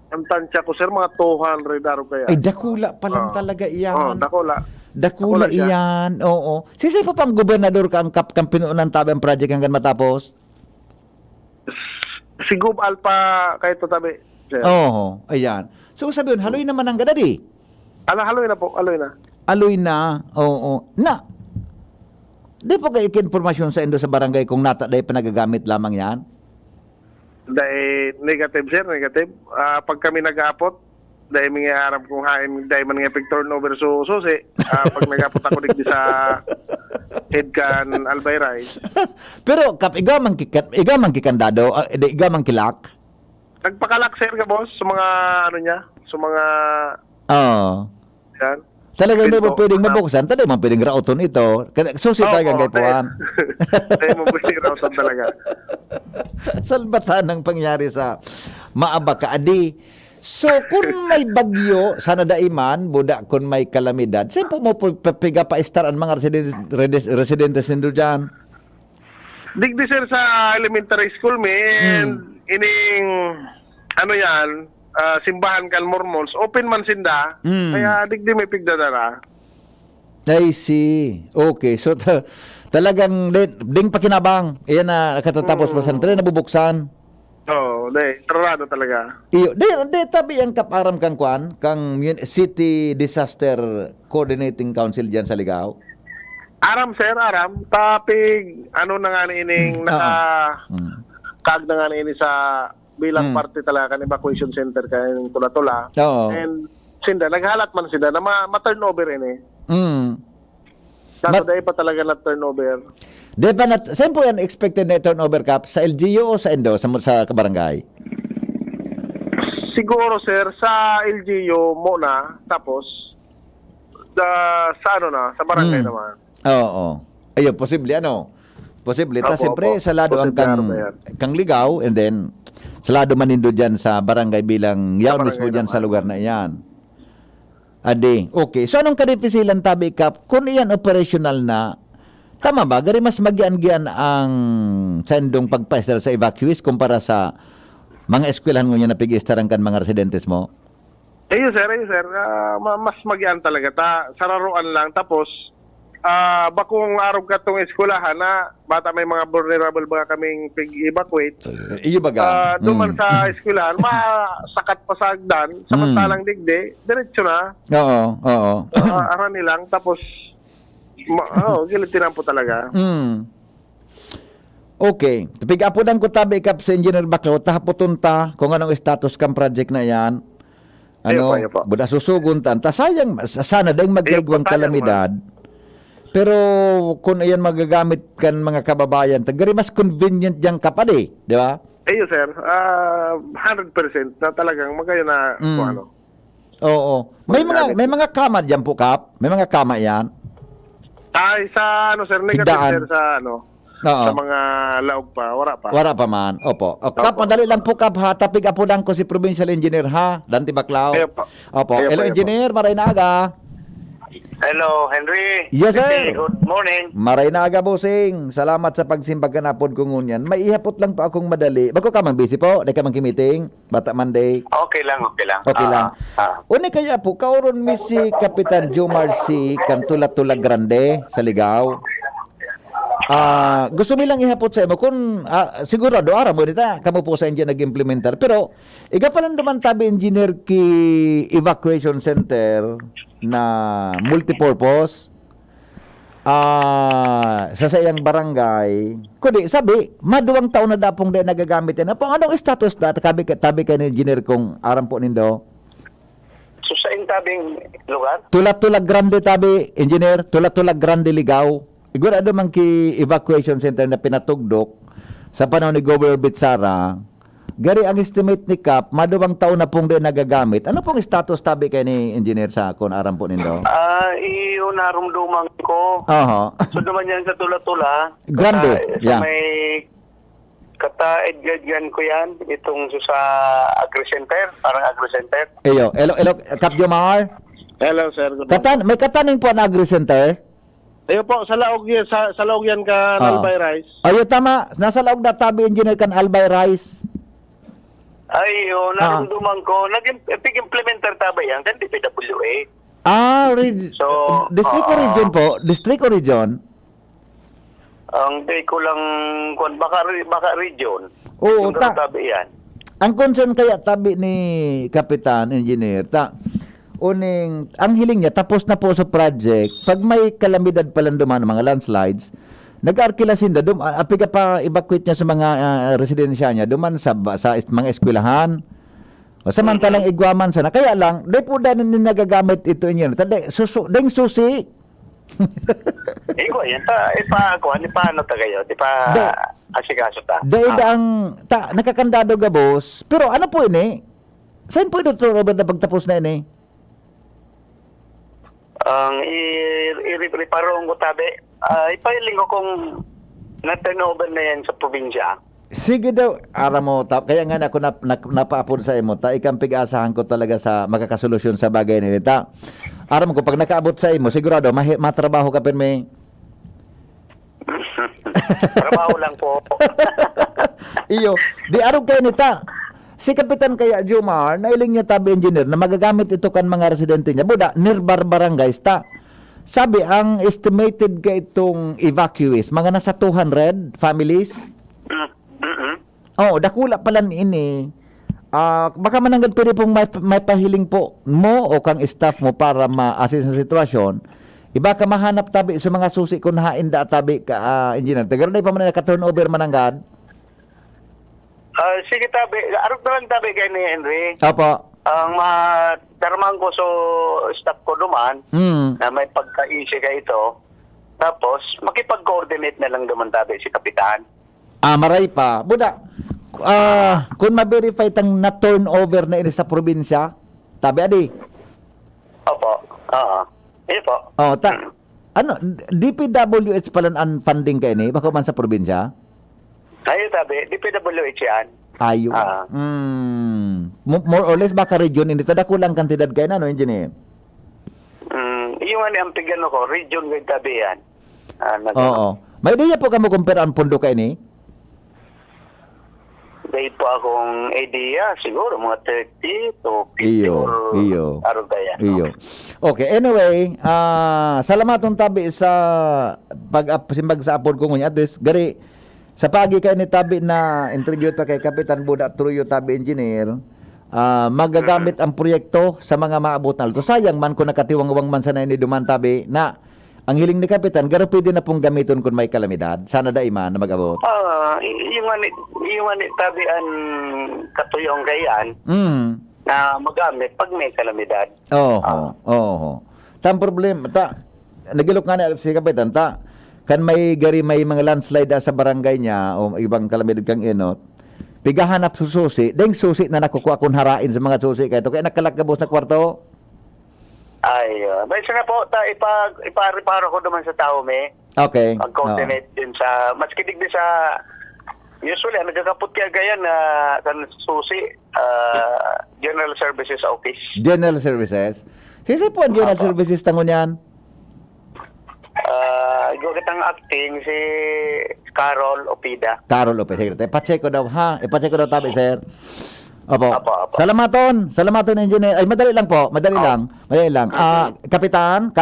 ang tansya ko, sir, mga 200 kaya. Ay, dakula pa lang talaga iyan. Dakula iyan. Oo. Sisay pa pang gobernador ka ang Kap kang pinuunan tabi ang project hanggang matapos? Si Gub Alpa, kahit tabi. sir. Oo, ayan. So sabi yun, haloy naman ang gadadi. Haloy na po, haloy na. Aloy na, oo. Na, di po kayo informasyon sa indo sa barangay kung nata dahil panagagamit lamang yan? Dahil negative, sir, negative. Pag kami nag-aapot, dahil mga harap kong hain, dahil man nga turnover so susi, pag nag-aapot ako digdi sa head kan Albay Rice. Pero kap iga man kikandado, iga man kilak. Nagpakalak, sir, ka boss, sa mga ano niya, sa mga yan. Talaga hindi mo pwedeng mabuksan, talaga mo pwedeng rauton ito. Susi tayo kay Puan. Hindi mo pwedeng rauton talaga. Salbatan ang pangyari sa Maabaka Adi. So kung may bagyo sana daiman, buda kung may kalamidad, saan po mo papiga pa istar ang mga residentes nindo dyan? Digdi, sir, sa elementary school, and ining ano yan, simbahan kan Mormons, open man sinda, kaya digdi may pigdadara. I see. Okay, so talagang ding pakinabang. Iyan na katatapos pa sana. Talagang nabubuksan. Oo, sarado talaga. Iyo, tabi ang kaparam kang kwan, kang City Disaster Coordinating Council diyan sa Ligao. Aram, sir, aram. Tapig, ano na nga ining kag na nga ini sa bilang parte talaga kan evacuation center kayong Tula-Tula. Oo. And sinda, naghalat man sinda na ma-turnover ini. Dato dahil pa talaga na turnover. Di ba saan po yan expected na turnover cap? Sa LGU o sa Indo, sa kabarangay? Siguro, sir, sa LGU muna, tapos sa ano na, sa barangay naman. Oo. Ayun, posible ano? Posible. Ta siyempre, sa lado ang kang Ligaw, and then sa lado manindo dyan sa barangay bilang yaw mismo dyan sa lugar na iyan. Adi, okay. So anong kadipisilan tabi kap? Kung iyan operational na, tama ba? Gari mas magian-gian ang sendong pagpaistal sa evacuees kumpara sa mga eskwelahan ngunyan na pig-istaran kan mga residentes mo? Ayun, sir. Mas magian talaga. Sararuan lang. Tapos, bakong araw ka itong eskwelahan na bata may mga vulnerable ba kaming pig-evacuate. Iyo baga? Duman sa eskwelahan, masakat pa sa agdan, samantalang digdi, diretso na. Oo. Aran nilang, tapos, gilitin po talaga. Okay. Pigapunan ko tabi kap sa Engineer Baclaw, tahapoton ta kung anong status kang project na yan. Ano, buda susugun tan. Sayang, sana dahil magligwang kalamidad. Pero kung ayan magagamit kan mga kababayan, tagari mas convenient dyan kapali, di ba? Ayun, sir. 100% na talagang magayon na ano. Oo. May mga kama dyan po, Kap? May mga kama yan? Ay, sa ano, sir, negative, sir, sa ano, sa mga laog pa, wala pa. Wala pa man, opo. Kap, madali lang po, Kap, ha? Tapig apo lang ko si Provincial Engineer, ha? Dante Baclaw. Opo. Hello, Engineer, maray na aga. Hello, Henry. Yes, sir. Good morning. Maray na aga, bossing. Salamat sa pagsimbag kanapod ko ngunyan. May ihapot lang po akong madali. Bago ka mang busy po? Di ka mang kimiting? Bata Monday? Okay lang. Okay lang. Una kaya po, kauron mi si Kapitan Jomar C. Cantula-Tula Grande sa Ligao. Gusto nilang ihapot sa imo kung sigurado ara mo nita kamo po sa engineer nag-implementar, pero iga pa lang naman tabi engineer ki evacuation center na multipurpose sa sayang barangay kundi sabi maduwang taon na dapong di nagagamit yan. Anong status da tabi kay engineer kung aram po nindo? So sa tabing lugar? Tula-Tula Grande tabi engineer, Tula-Tula Grande Ligao. Igurado man ki evacuation center na pinatugdok sa panahon ni Governor Bitsara, gari ang estimate ni Kap, maduwang taon na pong din nagagamit. Ano pong status tabi kay ni engineer sa kung aram po nindo? Iyon narumduman ko. So naman yan sa Tula-Tula. Grande, yeah. May kata-edgadyan ko yan, itong sa agri-center, parang agri-center. Hello, Kap Jomar? Hello, sir. May kataning po na agri-center? Ayun po, sa laog yan ka Albay Rice. Ayun, tama. Nasa laog na tabi engineer kan Albay Rice. Ayun, narumduman ko. Nag-implementer taba yan, kan DPWA. District o region po? District o region? Ang day ko lang, baka region. Oo, tabi yan. Ang concern kaya tabi ni Kapitan Engineer, uning, ang hiling niya, tapos na po sa project, pag may kalamidad palang duman, mga landslides, nag-arkila sinda, apiga pa evacuate niya sa mga residensya niya, duman sa mga eskwelahan, o samantalang igwaman sana. Kaya lang, di po dahil nagagamit ito inyo. Deng susi. Iko, yan ta, paano ta kayo? Di pa asikaso ta? Nakakandado ga, boss. Pero ano po ini? Saan po ito, Robert, na pagtapos na ini? Ang i-reparong ko tabi, ipahiling ko kung na-turnover na yan sa probinsya. Sige daw, ara mo, kaya nga ako napaapod sa imo, ikang pig-asahan ko talaga sa magkakasolusyon sa bagay nila. Ara mo ko, pag nakaabot sa imo, sigurado, matrabaho ka may. Trabaho lang po. Iyo, di araw kayo nita. Si Kapitan kaya Jomar, nailing niya tabi engineer na magagamit ito kan mga residente niya. Buda, nearby barangays ta. Sabi, ang estimated ka itong evacuees, mga nasa 200 families. Dakula pala ini. Baka mananggad pwede pong may pahiling po mo o kang staff mo para ma-assist sa sitwasyon. Iba ka mahanap tabi sa mga susi kung hain da tabi ka engineer. Tagal na ipaman na ka-turnover mananggad. Sige tabi, arog na lang tabi kay ni Henry. Opo. Ang darman ko so staff ko duman na may pagka-isi ka ito. Tapos, makipag-coordinate na lang duman tabi si Kapitan. Maray pa. Buda, kung ma-verify tang na-turnover na ini sa probinsya, tabi adi. Opo. Iyo po. DPWH pala ang funding ka ini, baka man sa probinsya? Ayo tabi, DPWH yan. Ayo. More or less baka region ini tada kulang kantidad kay no engineer. Yung ang pigano ko, region with tabi yan. Oo. May idea po kamo compare ang pondo kay ini? Dahil po akong idea, siguro mga 30 to 50 iyo. araw kaya. Iyo. Okay, anyway, salamatong tabi sa pag-simbag sa apod ko ngunya. At least, gari, sa pagi kayo ni tabi na interview ta kay Kapitan Buda Truyo Tabi Engineer, magagamit ang proyekto sa mga maabot na alto. Sayang man kung nakatiwang-wang man sana ini duman tabi na ang hiling ni Kapitan, garo pwede na pong gamiton kung may kalamidad. Sana da iman na mag-abot. Yung tabian katuyong gayan na magamit pag may kalamidad. Oo. Tam problema, nagilok nga na si Kapitan, kan may gari may mga landslide sa barangay niya o ibang kalamidad kang inot, pigahanap susi, deng susi na nakukuha kung harain sa mga susi kayo. Kaya nakalakabos sa kwarto. May na po, ipareparo ko naman sa tao, Okay. Mag-coordinate din sa, mas kidig din sa, usually, nagkakapot kaya gayan na susi, General Services Office. General Services? Sisi po ang General Services tangon yan? Kitang acting si Carol Opida. Carol Opida. Ipacheck ko daw, ha? Ipacheck ko daw tabi, sir. Opo. Salamaton, engineer. Ay, madali lang po. Madali lang. Kapitan,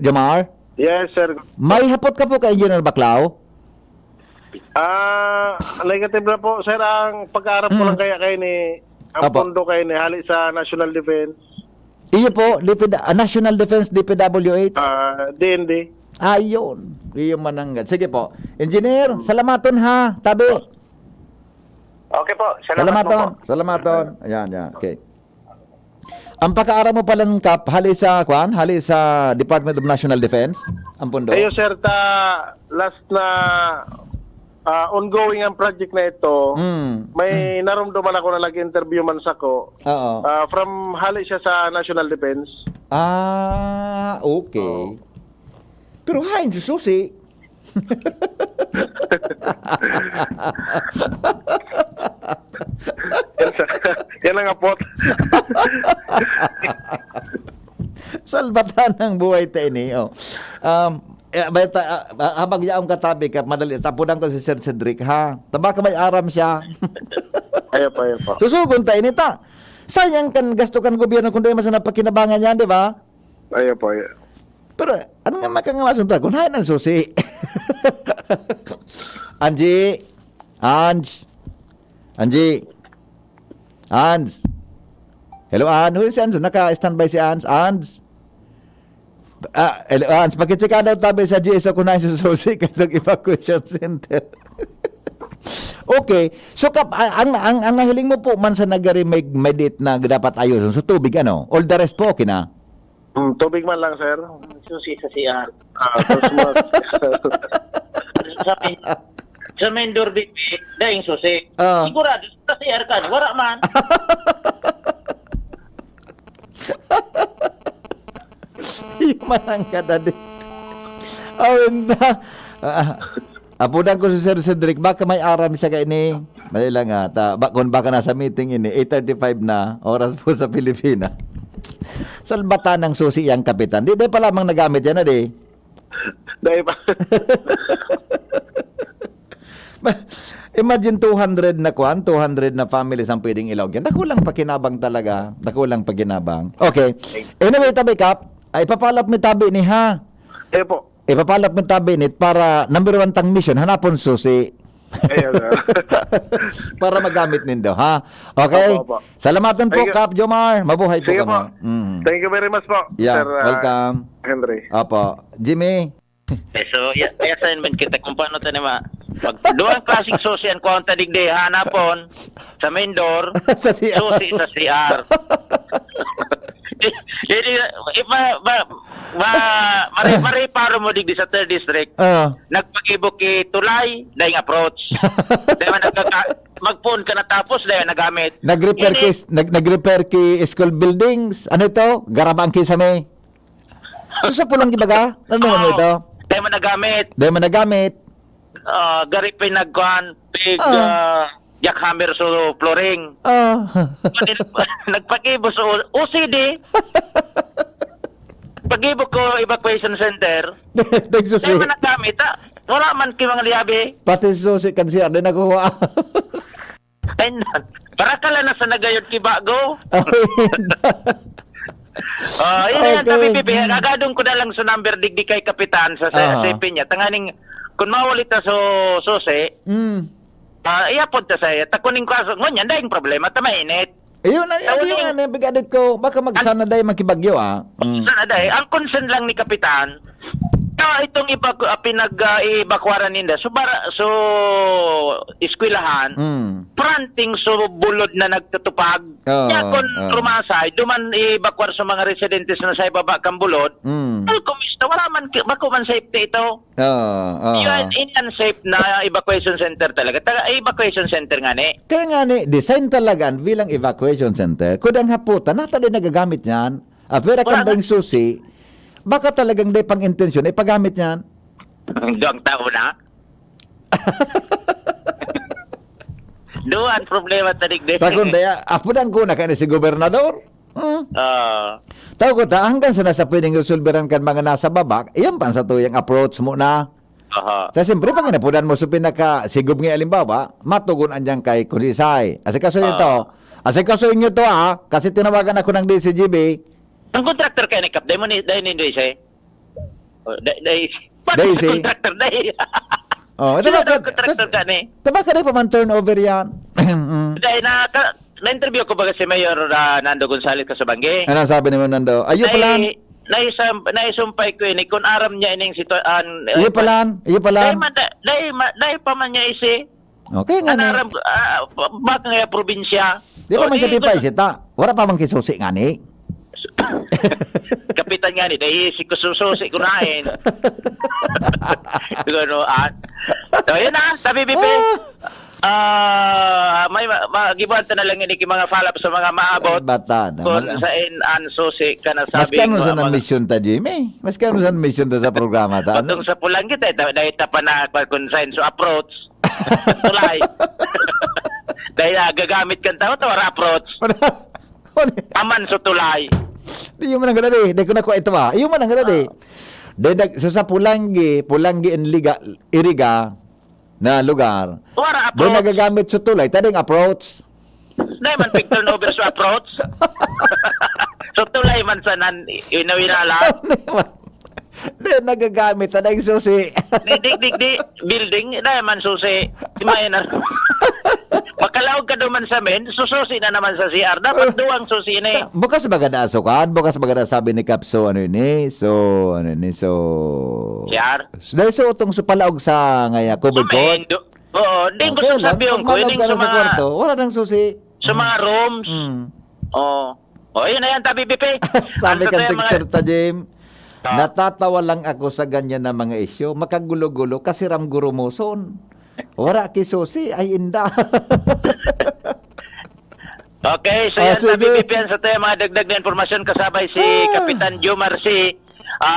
Jomar. Yes, sir. May hapot ka po kay Engineer Baclao? Negative na po, sir. Ang pag-aarap ko lang kaya kayo ni, ang pondo kayo ni, hali sa National Defense. Iyo po, National Defense, DPWH? DND. Ayun. Iyo mananggad. Sige po. Engineer, salamaton ha. Tabi. Okay po. Salamaton. Salamaton. Ayan. Okay. Ang pagkaara mo pala ng Kap, hali sa Department of National Defense? Ang pondo? Ayo, sir, last na ongoing ang project na ito, may narumduman ako na nag-interview man sa ko. From hali siya sa National Defense. Okay. Pero hain susi. Yan ang apot. Salbatan ng buhay ta ini. Habang yaong katabi ka, madali. Tapunan ko si Sir Cedric, ha? Taba ka may aram siya. Ayaw pa. Susugon ta ini ta. Sayang kan gasto kan gobyerno kung di mas napakinabangan yan, di ba? Ayaw pa. Pero ano nga makangalasun ta? Kung hain ang susi. Angie. Ans. Hello, Ans. Who is Ans? Naka-standby si Ans. Ans. Hello, Ans. Pakitsika daw tabi sa GSO kung na sususi katong evacuation center. Okay. So, ang nahiling mo po man sa nag-remediate na dapat ayusin. So, tubig ano? All the rest po, okay na? Tubig man lang, sir. Susi sa CR. Ah, Sa main door, BP, dahil susi. Ah. Sigurado, sa CR ka, wala man. Manang ka na din. Apunan ko si Sir Cedric, baka may aram siya ka ini. Mali lang kung baka nasa meeting ini, 8:35 na, oras po sa Pilipinas. Salbata ng susi yang kapitan. Di pa lamang nagamit yan na di. Dahil pa. Imagine 200 na 200 na families ang pwedeng ilog yan. Nakulang pakinabang talaga. Nakulang pakinabang. Okay. Anyway, tabi kap, ay papalap mi tabi ni ha. Po. Ipapalap mi tabi ni para number 1 tang mission, hanapon susi. Para magamit nindo, ha? Okay? Opo. Salamatan po, Thank you. Kap Jomar. Mabuhay po Sige kamo. po. Thank you very much po, Yeah, Sir welcome. Henry. Opo. Jimmy. So, assignment kita kung paano tayo doon klaseng susi ang kuwanta digde, hanapon sa main door, Sa CR. susi sa CR. Mari paro mo digdi sa 3rd district. Nagpag-ibok tulay, dahil approach. Dahil mag-phone ka na tapos, dahil nagamit. Nag-repair ki school buildings. Ano ito? Garabang ki sa may. So, sa pulang gibaga? Ano naman mo ito? Dahil managamit. Dahil managamit. Gari pinagkuhan, jackhammer sa flooring. Nagpag-ibok sa OCD. Pag-ibok ko evacuation center. Dahil managamit, wala man ki mga liyabi. Pati susi kan siya, din nakuha. Para ka lang nasa nagayod ki bago. Yan tabi pipi, agadong ko na lang sa number digdi kay kapitan sa sipin niya. Tanganing kung maulit na susi, iapod ta saya. Takuning ko aso ngonyan dahil problema ta mainit. Ayun na bigadit ko. Baka magsana day makibagyo Sana dahil ang concern lang ni kapitan, itong pinag-ibakwaran ninda so eskwelahan pranting so bulod na nagtutupag kung rumasay duman ibakwar sa mga residentes na sa ibaba kang bulod kumista wala man bako man safety ito yun unsafe na evacuation center talaga evacuation center nga ni kaya nga ni design talaga bilang evacuation center kudang haputan nata din nagagamit yan pero kandang susi baka talagang day pang intensyon ay paggamit niyan. Hanggang tao na. Doon problema tanig din. Takon daya, apunan ko na kani si gobernador. Tao ko ta hanggang sa nasa pwedeng resolveran kan mga nasa baba, iyan pa sa tuyang approach mo na. Kasi siyempre pag inapunan mo sa pinaka sigub nga alimbawa, matugon andiyan kay Kulisay. Asikaso nito. Asikaso inyo to kasi tinawagan ako ng DCGB. Ang contractor kaya ni Kap, dahil mo ni Daisy? Daisy? Contractor, Daisy. Contractor ka ni? Taba ka na pa man turnover yan. Dahil na-interview ko baga si Mayor Nando Gonzales Kasabangge. Ano sabi naman Nando? Ayun pala. Naisumpay ko ini kung aram niya ining sitwaan. Iyo pala. Dahil pa man niya isi. Okay nga ni. Baka nga probinsya. Di pa man siya pipay sita. Wala pa man kisusi nga ni. Kapitan nga ni, dahil si kusususi kunain. Ganoan. So, yun tabi pipi. May magibuhan na lang ini mga follow-up sa mga maabot. Bata na. Kung sa susi ka na sabi. Mas kano sa mission ta, Jimmy? Mas kano sa mission ta sa programa ta? Patong sa pulang kita, dahil ta pa na consign so approach. Tulay. Dahil gagamit kang tao, tawar approach. Aman so tulay. Di mo nang ganun di ko na ko ito Iyo man ang ganun so sa Pulanggi Iriga na lugar. Doon nagagamit sa tulay, tading approach. Dahil man picture over sa approach. So tulay man sa inawinala. Doon nagagamit, tading susi. Di building, dahil man susi. Makalaog ka daw man sa men, sususi na naman sa CR. Dapat duwang susi na eh. Bukas bagada asukan, bukas bagada sabi ni Kapso ano ni. So CR. Dahil so utong supalaog sa ngaya covered court. Oo, hindi ko sasabihin ko. Hindi sa kwarto, wala nang susi. Sa mga rooms. Oo. O, yun na yan, BBP. Sabi Ano kang tayo, Victor Tajim, natatawa lang ako sa ganyan na mga isyo. Makagulo-gulo kasi ramguro mo son. Wala kisusi ay inda. Okay, so yan, BBP yan sa tayo mga dagdag na informasyon kasabay si Kapitan Jomar C.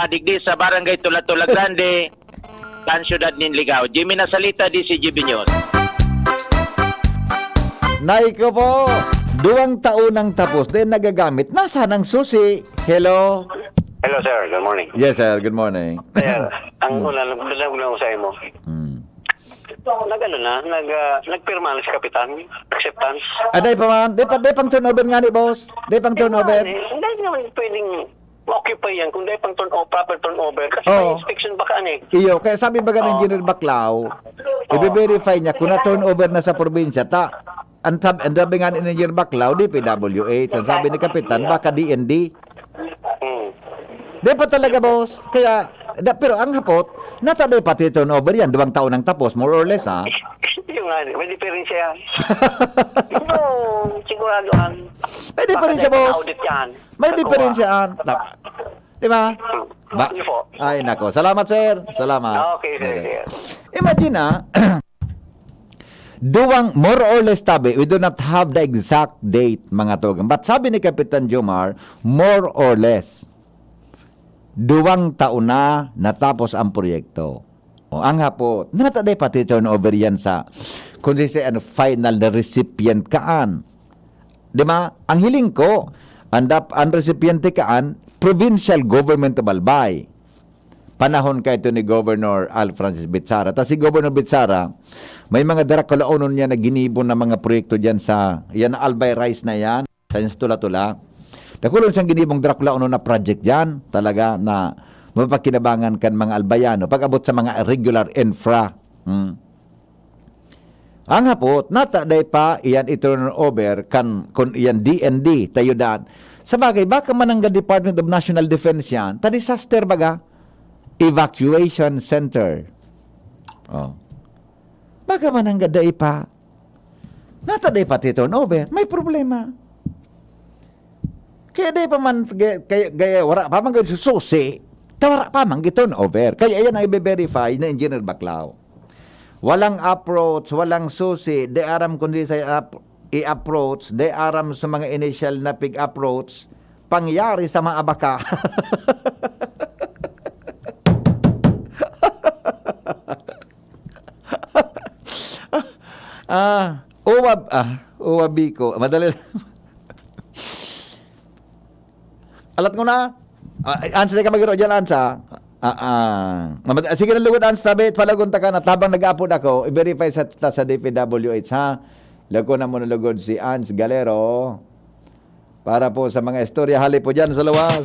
Digdi sa Barangay Tula-Tula Grande, Tan Ciudad Ninligao. Jimmy Nasalita, DCGB News. Naiko po, 2 taon nang tapos din nagagamit. Nasaan ang susi? Hello? Hello, sir. Good morning. Yes, sir. Good morning. Sir, ang una, nag-usay mo. Nagpirma na si Kapitan. Acceptance. Day pa man. Day pang turnover nga ni boss. Day pang turnover. Hindi naman pwedeng ma-occupy yan kung dahil pang proper turnover. Kasi may inspection baka eh. Iyo, kaya sabi ba ng Engineer Baclao, i-verify niya kung na-turnover na sa probinsya, ang sabi nga ni Engineer Baclao, di PWH, ang sabi ni Kapitan, baka DND. Di pa talaga, boss. Kaya, pero ang hapot, natabay pati turnover yan, 2 taon nang tapos, more or less, ha? Yung nga, may diferensya yan. Pero, sigurado yan. May diferensya, boss. Audit yan. May diferensya yan. Di ba? Ay, nako. Salamat, sir. Salamat. Okay, sir. Imagine, more or less tabi, we do not have the exact date, mga togang. But sabi ni Kapitan Jomar, more or less, 2 taon na natapos ang proyekto. O, ang hapot, nataday pati turnover yan sa, kung final na recipient kaan. Diba? Ang hiling ko, ang recipient kaan, provincial government of Albay. Panahon ka ito ni Governor Al Francis Bitsara. Tapos si Governor Bitsara, may mga darakalaonon niya na ginibon na mga proyekto dyan sa, yan Albay Rice na yan, sa Tula-Tula. Nakulong siyang ginibong darakalaonon na project dyan, talaga na mapakinabangan kan mga Albayano, pag-abot sa mga regular infra. Ang hapot, nataday pa, iyan i-turnover kan iyan DND, tayo daan. Sa bagay, baka manangga Department of National Defense yan, ta-disaster baga, evacuation center. Baka manangga day pa. Nataday pa turnover, may problema. Kaya day pa man, gaya wala pa man sususi, tawara pa man turnover. Kaya yan ang i-verify na Engineer Baclao. Walang approach, walang susi, de aram kundi sa i-approach, de aram sa mga initial na pig-approach, pangyari sa mga abaka. Uwabiko, madali lang. Alat ko na. Ansa ka magiro dyan, Ansa. Sige na lugod, Ansa, tabi. Palagunta ka na. Tabang nag-upload ako, i-verify sa DPWH, ha? Lago na mo na lugod si Ans Galero. Para po sa mga istorya, hali po dyan sa luwas.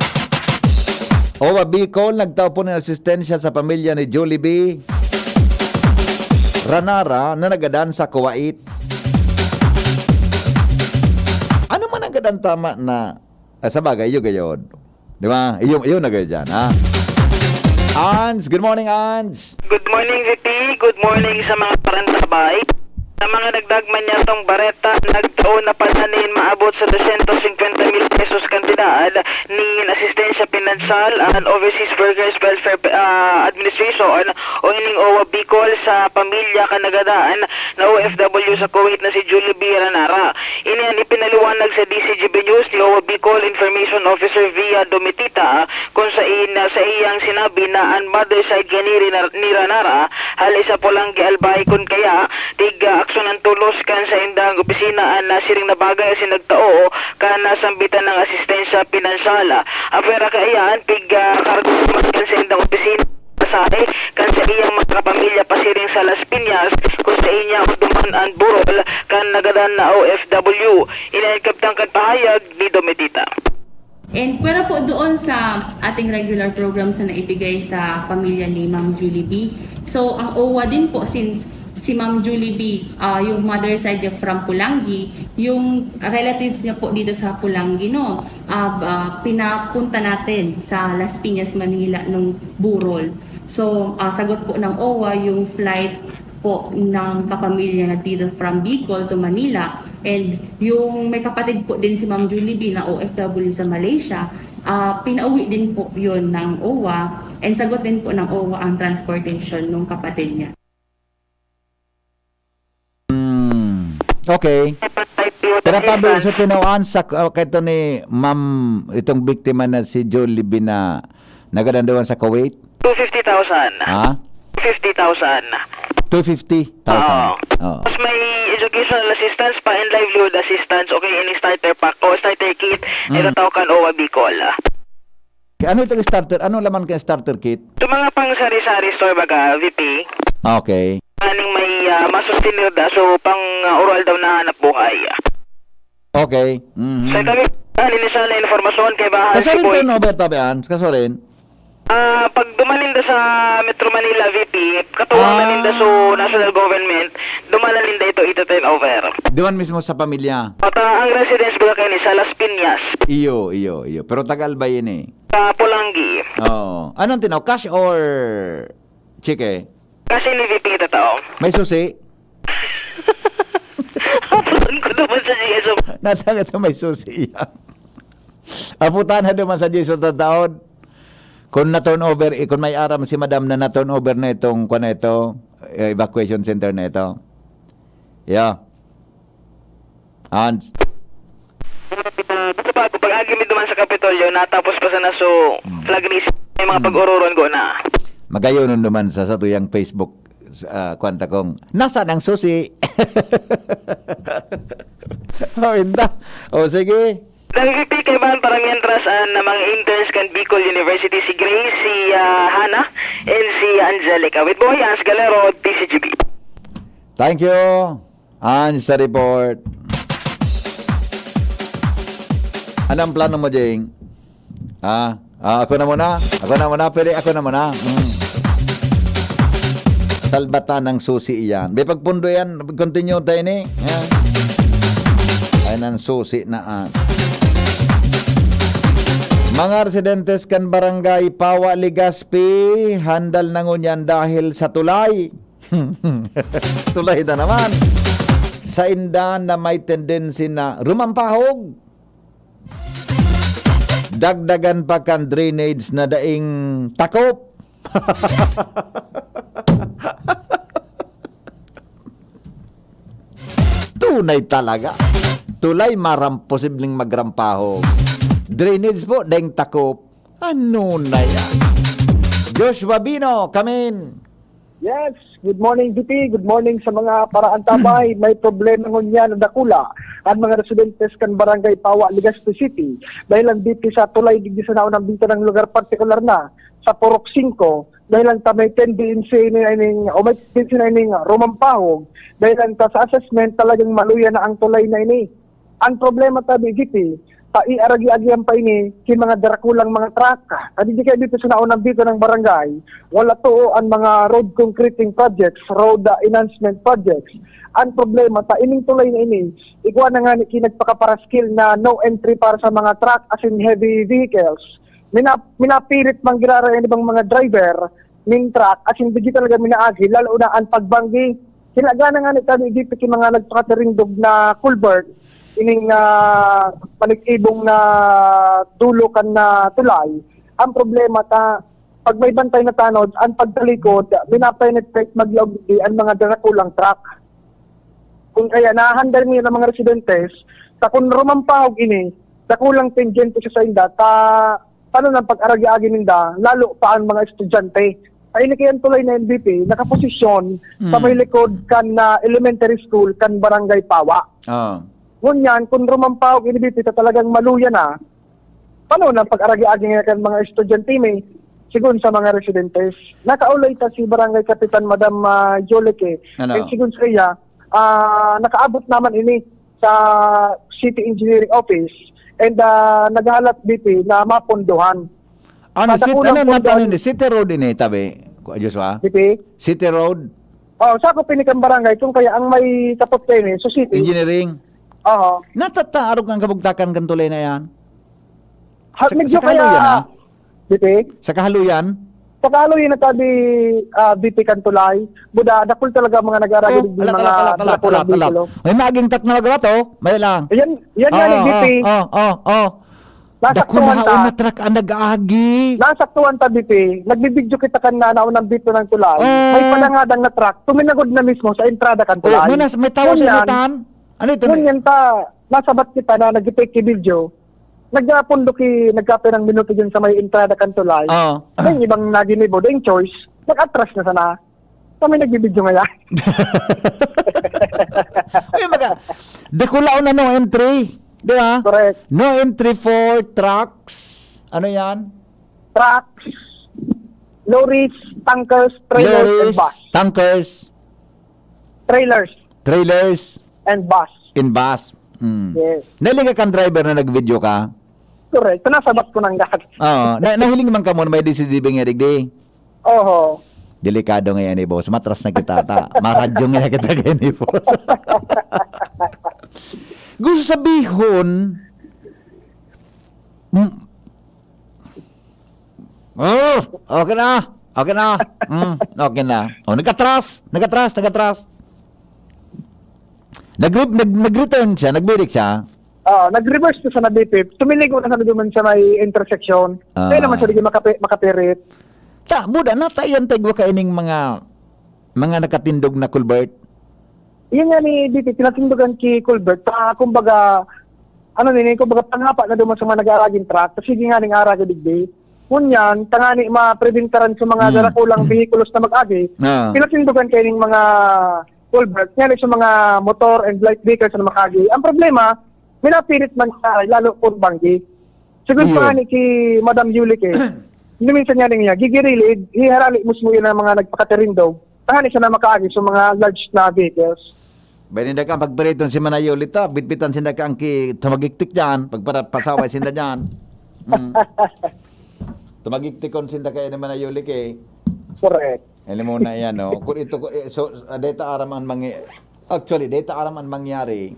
Owa Bicol, nagtao po ng asistensya sa pamilya ni Julie B. Ranara na nagadan sa Kuwait. Ano man ang gadan tama na sa bagay, yung gayon. Di ba? Yung na gayon dyan, ha? Ans, good morning, Ans. Good morning, Viti. Good morning sa mga parantabay. Sa mga nagdagman niya tong bareta, nagtaon na pananin maabot sa 250,000 pesos kantidad ni Asistensya Pinansal and Overseas Workers Welfare Administration o ining OWA Bicol sa pamilya kanagadaan na OFW sa Kuwait na si Julie B. Ranara. Ini ang ipinaliwanag sa DCGB News ni OWA Bicol Information Officer Via Domitita kung sa iyang sinabi na ang mother side ganiri ni Ranara halay sa pulang gialbay kun kaya tiga aksyon ng tulos kan sa indang opisina na siring na bagay sinagtao kan nasambitan ng asistensya pinansala. Apera kayaan piga kargo kan sa indang opisina pasahe kan sa iyang mga kapamilya pasiring sa Las Piñas kung sa inya duman ang burol kan nagadan na OFW. Inaikaptang pahayag ni Domitita. And pwera po doon sa ating regular programs na naibigay sa pamilya ni Ma'am Julie B. So ang OWA din po since si Ma'am Julie B, yung mother side niya from Pulangi, yung relatives niya po dito sa Pulangi, no, pinapunta natin sa Las Piñas, Manila nung burol. So, sagot po ng OWA yung flight po ng kapamilya dito from Bicol to Manila. And yung may kapatid po din si Ma'am Julie B na OFW sa Malaysia, pinauwi din po yun ng OWA, and sagot din po ng OWA ang transportation ng kapatid niya. Okay. Pero tabi sa tinawaan sa kaito ni ma'am, itong biktima na si Jolie B na nagadandawan sa Kuwait? 250,000. Ha? 250,000. 250,000. Oo. Tapos may educational assistance pa and livelihood assistance, okay, any starter pack o starter kit, ito tawag kan OWA Bicol. Ano itong starter? Ano laman kay starter kit? Ito mga pang sari-sari store baga, VP. Okay. Aning may masustenir da, so pang oral daw na hanap buhay. Okay. So kami, initial na informasyon kay Bahal si Kasorin Boy. turnover tabian? Kasorin? Pag dumalinda sa Metro Manila VP, katuwang nalinda sa national government, dumalalinda ito turnover. Diwan mismo sa pamilya? At ang residence ba kayo ni sa Las Piñas? Iyo. Pero tagal ba yun eh? Sa Pulangi. Oo. Anong tinaw? Cash or chike? Kasi ni VP ito tao. May susi? Aputan ko naman sa GSO. Natanga ito may susi yan. Aputan na naman sa GSO taon. Kung na-turn over, kung may aram si madam na na-turn over na itong evacuation center na ito. Yeah. Hans. Pag agimid naman sa Kapitolyo, natapos pa sa naso flag raising, may mga pag-ururon ko na. Magayon naman sa tuyang Facebook kwanta kong, nasaan ang susi? Sige. Nag-VP kay Bahan parang entras na mga interns kan Bicol University, si Grace, si Hannah, and si Angelica. With Boy Hans Galero, PCGB. Thank you, Hans, sa report. Anong plano mo, Jing? Ako na muna. Pwede ako na muna. Salbatan ng susi iyan. May pagpundo yan. Continue tayo ni. Ay ng susi na Mga residentes kan barangay Pawa, Legazpi, handal na ngunyan dahil sa tulay. Tulay na naman. Sa inda na may tendency na rumampahog. Dagdagan pa kan drainage na daing takop. Tunay talaga. Tulay posibleng magrampahog. Drainage po, daing takop. Ano na yan? Joshua Bino, come in. Yes, good morning VP, good morning sa mga paraan tabay. May problema ngunyan na dakula ang mga residentes kan barangay Pawa, Legazpi City. Dahil ang VP sa tulay digdi sa naunang binta ng lugar partikular na sa Purok 5. Dahil ang may tendency na rumampahog. Dahil ang sa assessment talagang maluya na ang tulay na ini. Ang problema tabi VP, iaragi-agihan pa ini si mga darakulang mga truck. Adi di kayo dito sa naunang dito ng barangay, wala to ang mga road concreting projects, road enhancement projects. Ang problema, ining tulay na ini, ikuha na nga ni kinagpakaparaskill na no entry para sa mga truck as in heavy vehicles. Minapirit mang girara yung ibang mga driver ng truck as in di talaga minaagi, lalo na ang pagbanggi. Kinagana nga ni tabi dito ki mga nagpakateringdog na culvert, ining panikibong na dulo kan na tulay. Ang problema pag may bantay na tanod, ang pagtalikod, minapenetrate maglaog ang mga darakulang truck. Kung kaya nahandal niyo ng mga residentes, kung rumampahog ini, kulang tangente sa inda, paano nang pag-aragi-agi ninda, lalo pa ang mga estudyante. Ay kayan tulay na NBP, nakaposisyon sa may likod kan na elementary school kan barangay Pawa. Ngunyan, kung rumampahog NBP, talagang maluya na, paano nang pag-aragi-agi kan mga estudyante may sigun sa mga residentes. Nakaulay ta si Barangay Kapitan Madam Joleke. Sigun sa iya, nakaabot naman ini sa City Engineering Office and naghalat BP na mapondohan. City Road ini tabi, Joshua? BP? City Road? Oh, sa ako pinikang barangay kung kaya ang may tapos kayo ni Society. Engineering. Oo. Natataarog ang kabugtakan kan tulay na yan. Medyo sa kahaluyan, kaya ha? BP. Sa kahaluyan? Sa kahaluyan na tabi BP Kantulay, buda dakol talaga mga nag-aragay ng mga Alat. May maging tak na magato. May lang. Yan nga ni BP. Nasaktuhan ta. na truck ang nag-agi. Nasaktuhan ta BP. Nagbibidyo kita kan na naunang dito ng tulay. May palangadang na truck. Tuminagod na mismo sa entrada kan tulay. May tawa sa ilutan. Ano ito? Ngunyan ta, nasabat kita na nag-take video. Nagkape ng minuto dyan sa may entrada kan tulay. Yung ibang naginibo, yung choice, nag-atras na sana. Kami nagbibidyo ngayon. Ay, Dakulao na no entry. Di ba? Correct. No entry for trucks. Ano yan? Trucks, lorries, tankers, trailers, and bus. Tankers. Trailers, and bus. In bus. Yes. Nahiling ka kang driver na nag-video ka? Correct. Nasabat ko ng lahat. Oo. Nahiling man ka mo na may DCDB nga digdi? Oo. Delikado nga yan eh, boss. Matras na kita. Maradyo nga kita kayo ni boss. Gusto sabihon, okay na. Okay na. Nagkatras. Nag-return siya, nag-break siya. Nag-reverse to sa nabipip. Tumiligo na sa naduman sa may intersection. Kaya naman siya makapirit. Buda, natayan tayo kaining mga nakatindog na culvert. Yun nga ni BP, tinatindugan ki Colbert, kumbaga, kumbaga pangapa na duman sa mga nag-aaragin truck, kasi sige nga ning araga digdi. Kunyan, tangani ma-preventaran sa mga darakulang vehikulos na mag-agi, tinatindugan kayo ng mga Colbert, nga sa mga motor and light vehicles na mag-agi. Ang problema, minapirit man sa lalo kung banggi. Siguro pa ni ki Madam Yulik hindi minsan nga niya, gigirilid, hiharali mo yun ang mga nagpakaterindog, tangani siya na makaagi sa mga large na vehicles. Baninda ka, pagpariton si Manayulit bitbitan sinda ka ang tumagiktik dyan, pagpasaway sinda dyan. Tumagiktikon sinda kayo ni Manayulit Correct. Alam mo na yan, no? Kung ito, data araman mangyari,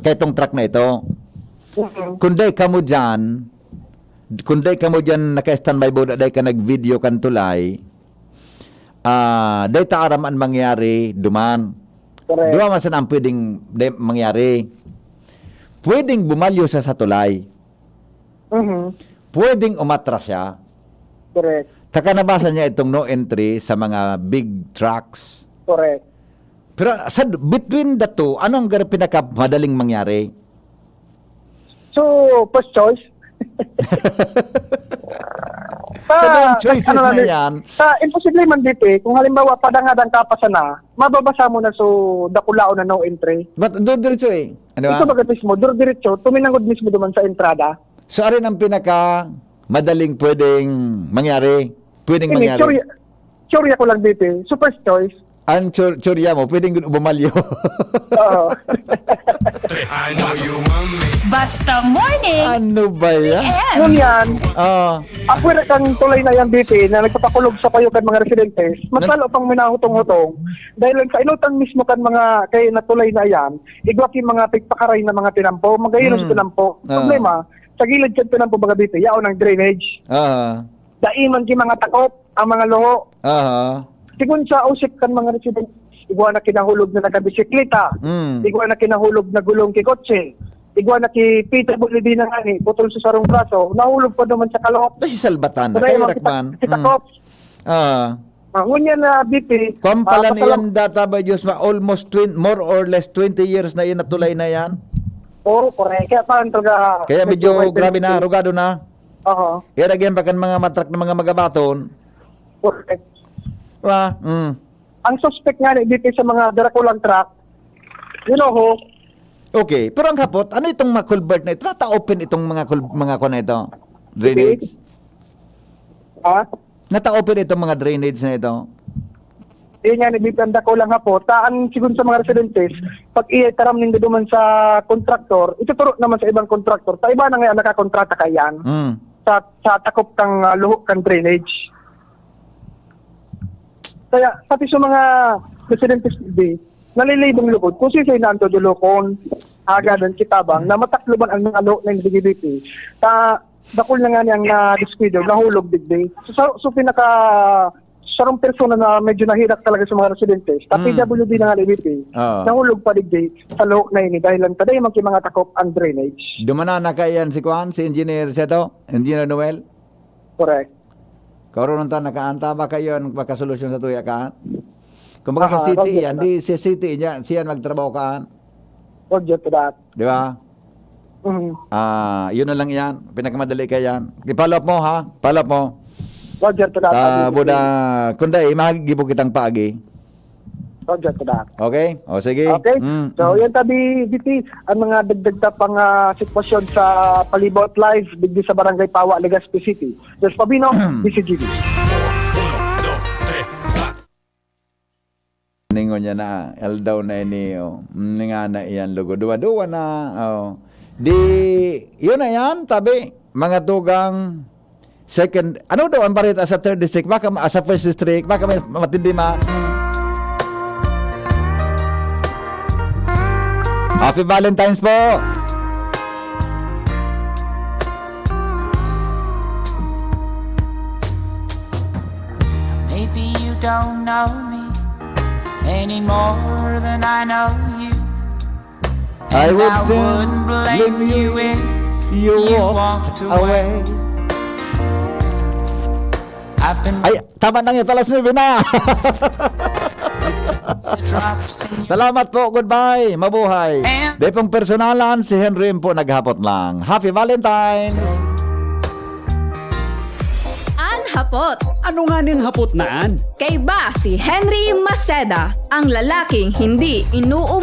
kaya itong truck na ito, kunday ka mo dyan, naka-standby board, day ka nag-video kan tulay, data araman mangyari, duman. Correct. Doon masan ang pwedeng mangyari. Pwedeng bumalyo sa tulay. Pwedeng umatras siya. Correct. Taka nabasa niya itong no entry sa mga big trucks. Correct. Pero between the two, anong pinakamadaling mangyari? So, first choice. Choices na yan. Imposible man dito kung halimbawa padangadang kapasa na, mababasa mo na so dakulao na no entry. But doon diretso Ano ba? Ito bagat mismo, doon diretso, tuminangod mismo duman sa entrada. So, arin ang pinaka madaling pwedeng mangyari? Teorya ko lang dito so first choice. Ang teorya mo, pwedeng bumalyo. Oo. Basta morning! Ano ba yan? Yun yan. Ako rin kang tulay na yan dito na nagpapakulog sa payukan mga residentes. Mas lalo pang minahutong-hutong. Dahil lang sa inutan mismo kan mga kayo na tulay na yan, igwaki mga pagpakaray na mga tinampo, magayon sa tinampo. Problema, sa gilid dyan tinampo mga dito, yao ng drainage. Daiman ki mga takot, ang mga loho. Sigun sa usip kan mga residentes, igwa na kinahulog na nakabisikleta, igwa na kinahulog na gulong kikotse, igwa na kipita bulidi na ngani, putol sa sarong braso, nahulog pa naman sa kalahok. Dahil salbatan na, kaya rakman. Ngunyan na BP. Kumpala niyan data ba Diyos almost more or less 20 years na yun natulay na yan? Oo, correct. Kaya parang talaga. Kaya medyo grabe na, rugado na. Kaya nagyan pa kan mga matrak ng mga magabaton. Correct. Ang suspect nga dito sa mga darakulang truck, okay, pero ang kapot, ano itong mga culvert na ito? Nata-open itong mga ko na ito? Drainage? Nata-open itong mga drainage na ito? Yun nga, nabibanda ko lang po. Taan siguro sa mga residentes, pag i-taram nindi duman sa kontraktor, ituturo naman sa ibang kontraktor. Sa iba na ngayon nakakontrata kayan sa takop kang luhok kang drainage. Kaya pati sa mga Presidente Day, nalilibong lukod kung sisay na ang tudulokon, agadan kitabang, na matakluban ang mga lo ng LGBT, dakol na nga niyang na-despido, nahulog digday. So pinaka sarong persona na medyo nahirak talaga sa mga residentes, PWD na nga LGBT, nahulog pa digday sa lo na ini dahil lang taday mga takop ang drainage. Dumana na kayan si Kuan, si Engineer Seto, Engineer Noel. Correct. Karon ta nakaanta ba kayo ang makasolusyon sa tuya kaan? Kung baka sa city yan, di sa city niya, siya magtrabaho kaan. Roger to that. Di ba? Yun na lang yan. Pinakamadali ka yan. I-follow up mo ha? Follow up mo. Roger to that. Buda, kundi, magigibo kitang paagi. Roger to that. Okay? O, sige. Okay? So, yan tabi, DP, ang mga dagdag ta pang sitwasyon sa Palibot Live, digdi sa Barangay Pawa, Legazpi City. There's Pabino, DCGB. Ningon niya na, eldaw na ini, nga na iyan, lugo. Duwa-duwa na, Di, yun na yan, tabi, mga tugang second, ano daw ang barita sa third district, baka sa first district, baka may matindi Happy Valentine's po! Maybe you don't know me any more than I know you. I And I wouldn't wouldn't blame you if you walked away. I've been Ay, tama na nga, talas 9 na. Salamat po, goodbye, mabuhay. Di pong personalan, si Henry po naghapot lang. Happy Valentine! Hapot. Ano nga ning hapot naan? Kay ba si Henry Maceda, ang lalaking hindi inuum